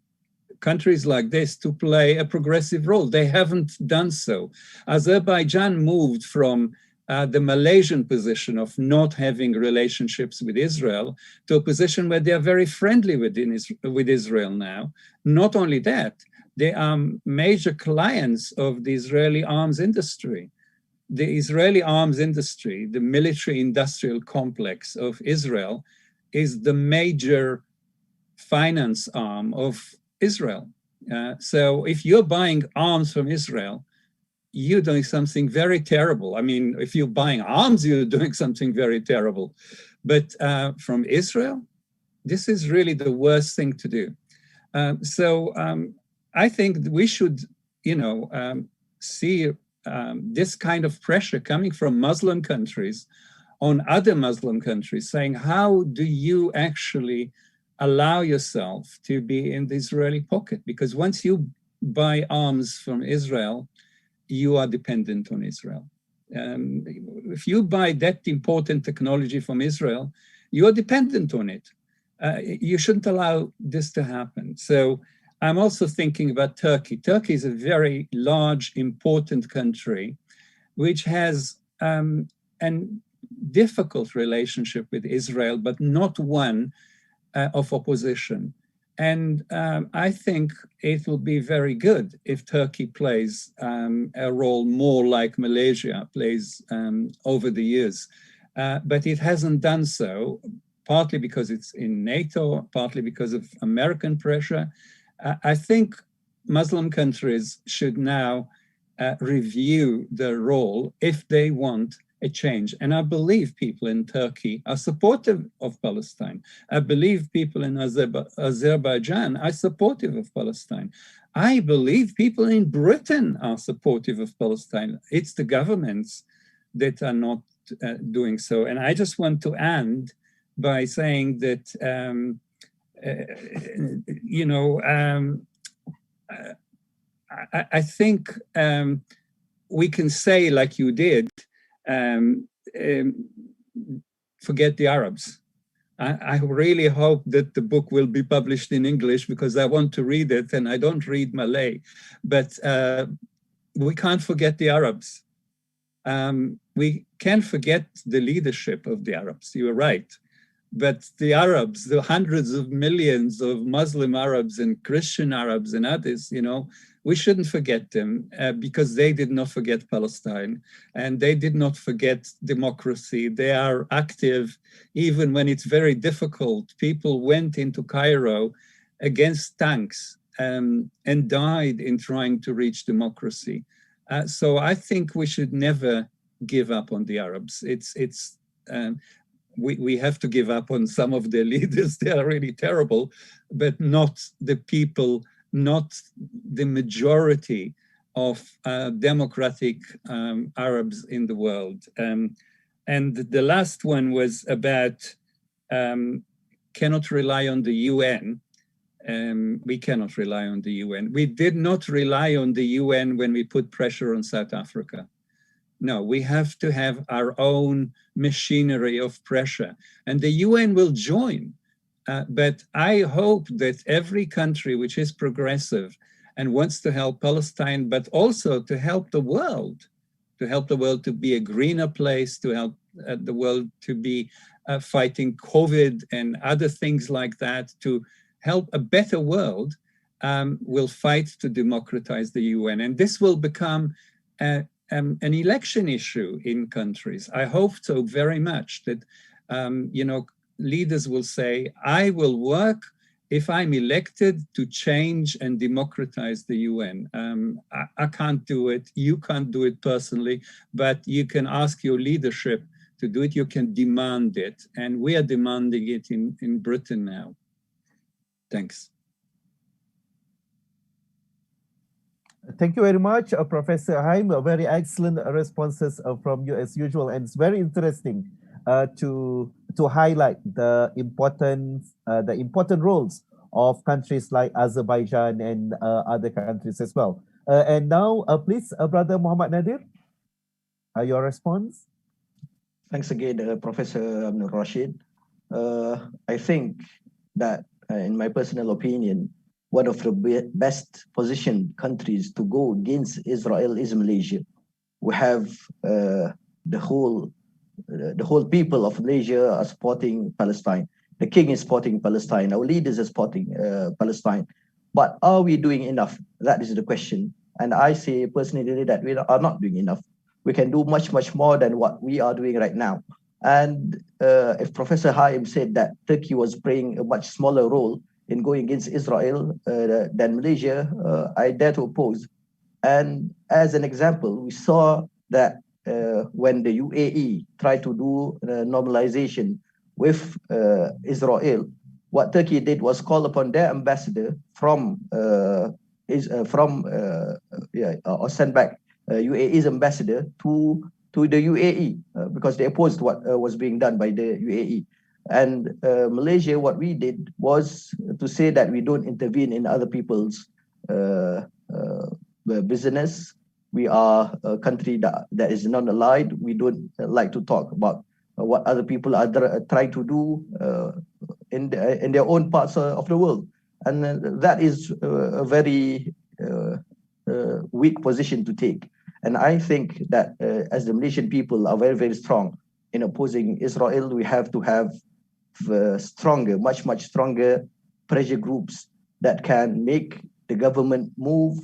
countries like this to play a progressive role. They haven't done so. Azerbaijan moved from the Malaysian position of not having relationships with Israel to a position where they are very friendly with Israel now. Not only that, they are major clients of the Israeli arms industry. The Israeli arms industry, the military industrial complex of Israel, is the major finance arm of Israel. So if you're buying arms from Israel, you're doing something very terrible. I mean, if you're buying arms, you're doing something very terrible. But from Israel, this is really the worst thing to do. So I think we should, see this kind of pressure coming from Muslim countries on other Muslim countries, saying, how do you actually allow yourself to be in the Israeli pocket? Because once you buy arms from Israel, you are dependent on Israel. If you buy that important technology from Israel, you are dependent on it. You shouldn't allow this to happen. So I'm also thinking about Turkey. Turkey is a very large, important country, which has a difficult relationship with Israel, but not one of opposition. And I think it will be very good if Turkey plays a role more like Malaysia plays over the years. But it hasn't done so, partly because it's in NATO, partly because of American pressure. I think Muslim countries should now review their role if they want a change. And I believe people in Turkey are supportive of Palestine. I believe people in Azerbaijan are supportive of Palestine. I believe people in Britain are supportive of Palestine. It's the governments that are not doing so. And I just want to end by saying that, I think we can say, like you did, forget the Arabs. I really hope that the book will be published in English because I want to read it and I don't read Malay. But we can't forget the Arabs. We can't forget the leadership of the Arabs, you are right. But the Arabs, the hundreds of millions of Muslim Arabs and Christian Arabs and others, we shouldn't forget them because they did not forget Palestine and they did not forget democracy. They are active even when it's very difficult. People went into Cairo against tanks and died in trying to reach democracy. So I think we should never give up on the Arabs. We have to give up on some of their leaders. They are really terrible, but not the people, not the majority of democratic Arabs in the world. And the last one was about cannot rely on the UN. We cannot rely on the UN. We did not rely on the UN when we put pressure on South Africa. No, we have to have our own machinery of pressure, and the UN will join. But I hope that every country which is progressive and wants to help Palestine, but also to help the world to be a greener place, to help the world to be fighting COVID and other things like that, to help a better world, will fight to democratize the UN. And this will become an election issue in countries. I hope so very much that, leaders will say, I will work if I'm elected to change and democratize the UN. I can't do it, you can't do it personally, but you can ask your leadership to do it, you can demand it. And we are demanding it in Britain now. Thanks. Thank you very much, Professor Haim. Very excellent responses from you as usual, and it's very interesting to highlight the important roles of countries like Azerbaijan and other countries as well. And now, please, Brother Muhammad Nadir, your response. Thanks again, Professor Abdul Rashid. I think that, in my personal opinion, one of the best positioned countries to go against Israel is Malaysia. We have the whole people of Malaysia are supporting Palestine. The king is supporting Palestine. Our leaders are supporting Palestine. But are we doing enough? That is the question. And I say personally that we are not doing enough. We can do much, much more than what we are doing right now. And if Professor Haim said that Turkey was playing a much smaller role in going against Israel than Malaysia, I dare to oppose. And as an example, we saw that when the UAE tried to do normalization with Israel, what Turkey did was call upon their ambassador or send back UAE's ambassador to the UAE because they opposed what was being done by the UAE. And Malaysia, what we did was to say that we don't intervene in other people's business. We are a country that is non-allied. We don't like to talk about what other people are trying to do in their own parts of the world. And that is a very weak position to take. And I think that as the Malaysian people are very, very strong in opposing Israel, we have to have stronger, much stronger pressure groups that can make the government move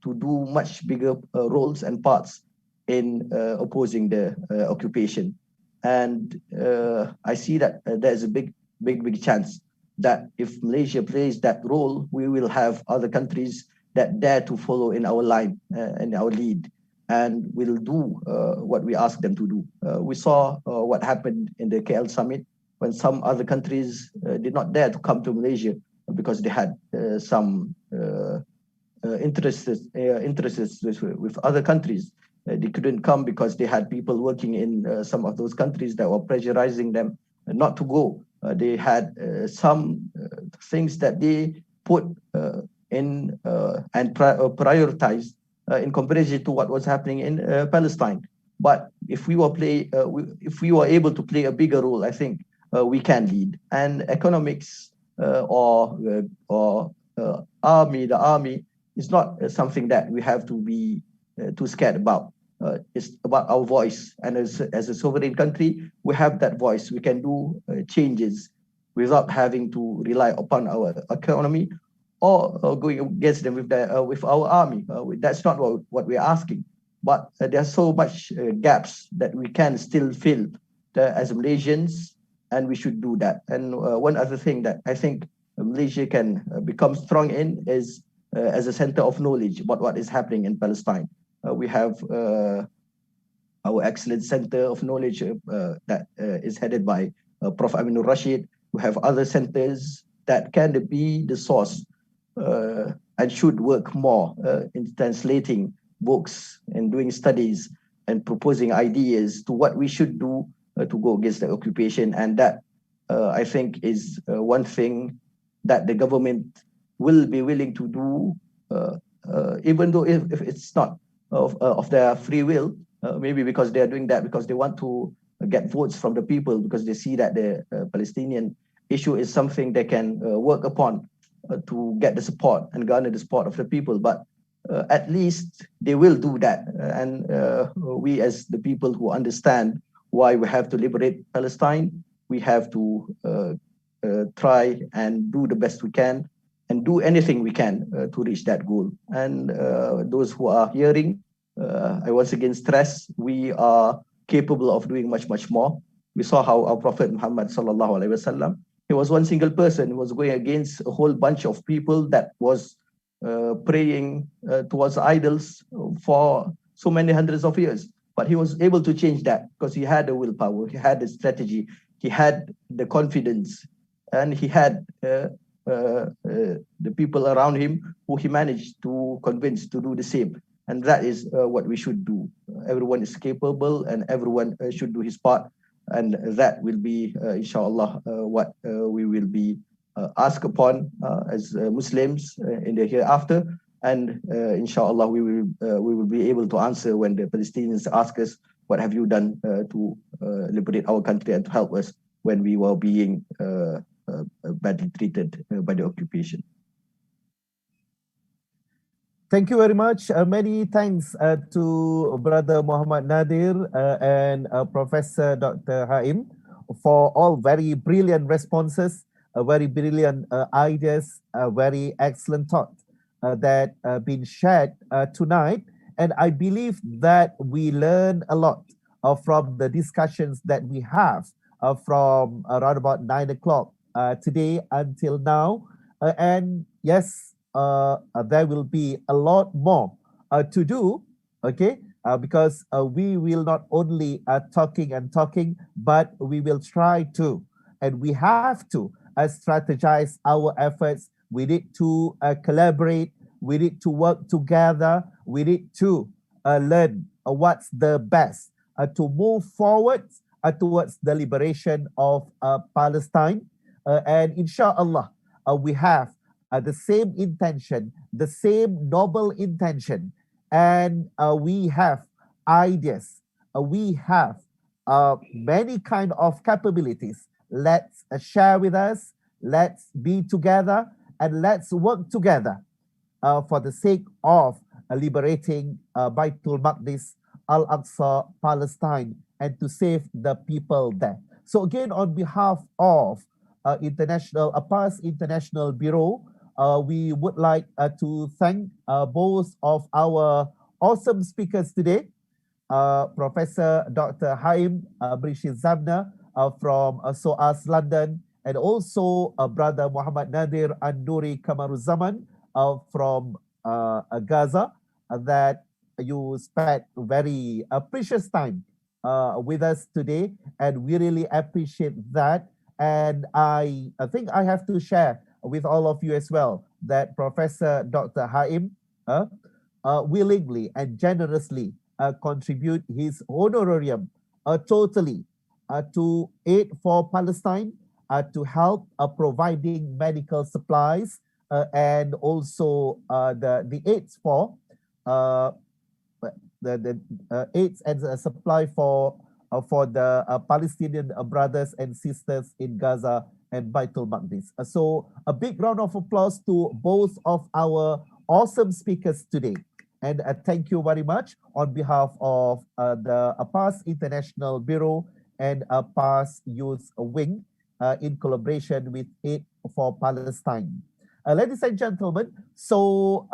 to do much bigger roles and parts in opposing the occupation. And I see that there's a big chance that if Malaysia plays that role, we will have other countries that dare to follow in our line and our lead, and will do what we ask them to do. We saw what happened in the KL summit when some other countries did not dare to come to Malaysia because they had some interests with other countries. They couldn't come because they had people working in some of those countries that were pressurizing them not to go. They had some things that they put in and prioritized in comparison to what was happening in Palestine. But if we were able to play a bigger role, I think we can lead. And economics or the army is not something that we have to be too scared about. It's about our voice, and as a sovereign country, we have that voice. We can do changes without having to rely upon our economy or going against them with our army. That's not what we're asking. But there are so much gaps that we can still fill as Malaysians, and we should do that. And one other thing that I think Malaysia can become strong in is as a center of knowledge about what is happening in Palestine. We have our excellent center of knowledge that is headed by Prof. Aminur Rashid. We have other centers that can be the source and should work more in translating books and doing studies and proposing ideas to what we should do to go against the occupation. And that, I think, is one thing that the government will be willing to do, even though if it's not of their free will, maybe because they are doing that because they want to get votes from the people, because they see that the Palestinian issue is something they can work upon to get the support and garner the support of the people. But at least they will do that. And we, as the people who understand why we have to liberate Palestine, we have to try and do the best we can and do anything we can to reach that goal. And those who are hearing, I once again stress, we are capable of doing much more. We saw how our Prophet Muhammad sallallahu alaihi wasallam, he was one single person who was going against a whole bunch of people that was praying towards idols for so many hundreds of years. But he was able to change that because he had the willpower, he had the strategy, he had the confidence, and he had the people around him who he managed to convince to do the same. And that is what we should do. Everyone is capable and everyone should do his part. And that will be, inshallah, what we will be asked upon as Muslims in the hereafter. And inshallah, we will be able to answer when the Palestinians ask us, what have you done to liberate our country and to help us when we were being badly treated by the occupation. Thank you very much. Many thanks to Brother Muhammad Nadir and Professor Dr. Haim for all very brilliant responses, very brilliant ideas, very excellent thought that been shared tonight. And I believe that we learn a lot from the discussions that we have from around about 9 o'clock today until now. And yes, there will be a lot more to do, okay? Because we will not only talking and talking, but we will try to, and we have to strategize our efforts. We need to collaborate. We need to work together. We need to learn what's the best to move forward towards the liberation of Palestine. And inshallah, we have the same intention, the same noble intention, and we have ideas. We have many kind of capabilities. Let's share with us. Let's be together and let's work together for the sake of liberating Baitul Maqdis, Al-Aqsa, Palestine, and to save the people there. So again, on behalf of PAS International Bureau, we would like to thank both of our awesome speakers today, Professor Dr. Haim Brishiz-Zabna from SOAS London, and also Brother Muhammad Nadir An-Nuri Kamaruzaman from Gaza, that you spent very precious time with us today, and we really appreciate that. And I think I have to share with all of you as well that Professor Dr. Haim willingly and generously contribute his honorarium totally to Aid4Palestine to help providing medical supplies and also the aids for the aids and supply for the Palestinian brothers and sisters in Gaza and Baitul Maqdis. So a big round of applause to both of our awesome speakers today. And thank you very much on behalf of the PAS International Bureau and PAS Youth Wing in collaboration with Aid4Palestine. Ladies and gentlemen, so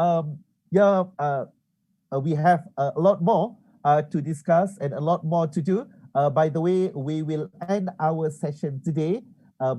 we have a lot more to discuss and a lot more to do. By the way, we will end our session today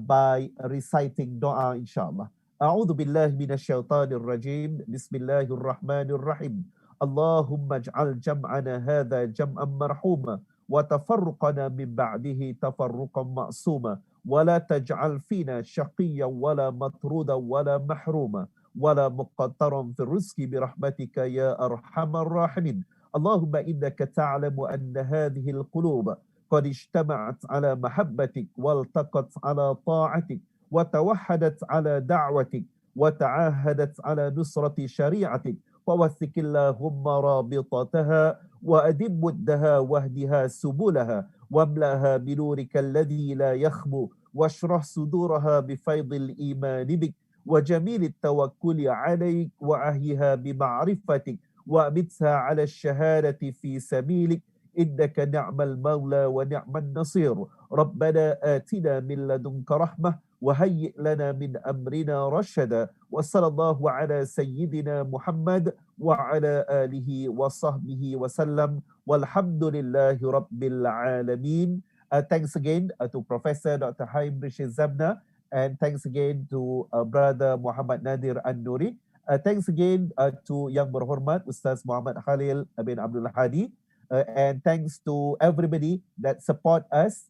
by reciting dua, inshallah. أعوذ بالله من الشيطان الرجيم بسم الله الرحمن الرحيم اللهم اجعل جمعنا هذا جمعا مرحوما وتفرقنا من بعده تفرقا معصوما ولا تجعل فينا شقيا ولا مطرودا ولا محروما ولا مقطرا في الرزق برحمتك يا أرحم الراحمين اللهم إنك تعلم أن هذه القلوب قد اجتمعت على محبتك والتقت على طاعتك وتوحدت على دعوتك وتعاهدت على نصرة شريعتك فوثق اللهم رابطتها وأدم ودها واهدها سبلها واملأها بنورك الذي لا يخبو واشرح صدورها بفيض الإيمان بك وجميل التوكل عليك وأهيها بمعرفتك وأمتها على الشهادة في سبيلك إنك نعم المولى ونعم النصير ربنا آتنا من لدنك رحمة وهيئ لنا من أمرنا رشدا وصلى الله على سيدنا محمد وعلى آله وصحبه وسلم والحمد لله رب العالمين. Thanks again to Professor Dr. Haim Brishiz-Zabna, and thanks again to Brother Muhammad Nadir An-Nuri. Thanks again to Yang Berhormat Ustaz Muhammad Khalil bin Abdul Hadi. And thanks to everybody that support us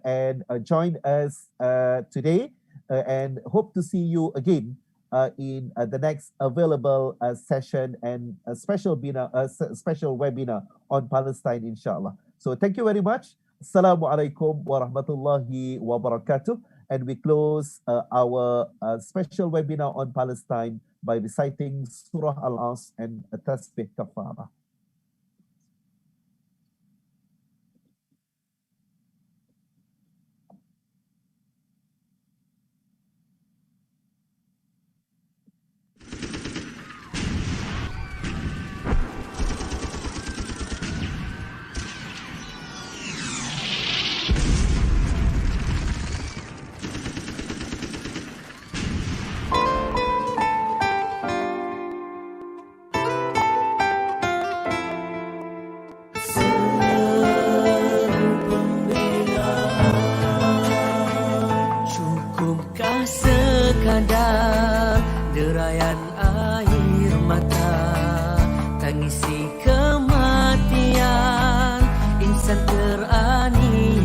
and join us today, and hope to see you again in the next available session and a special webinar on Palestine, inshallah. So thank you very much. Assalamu alaikum wa rahmatullahi wa barakatuh. And we close our special webinar on Palestine by reciting Surah Al-As and Tasbih Kafara. Qur'ani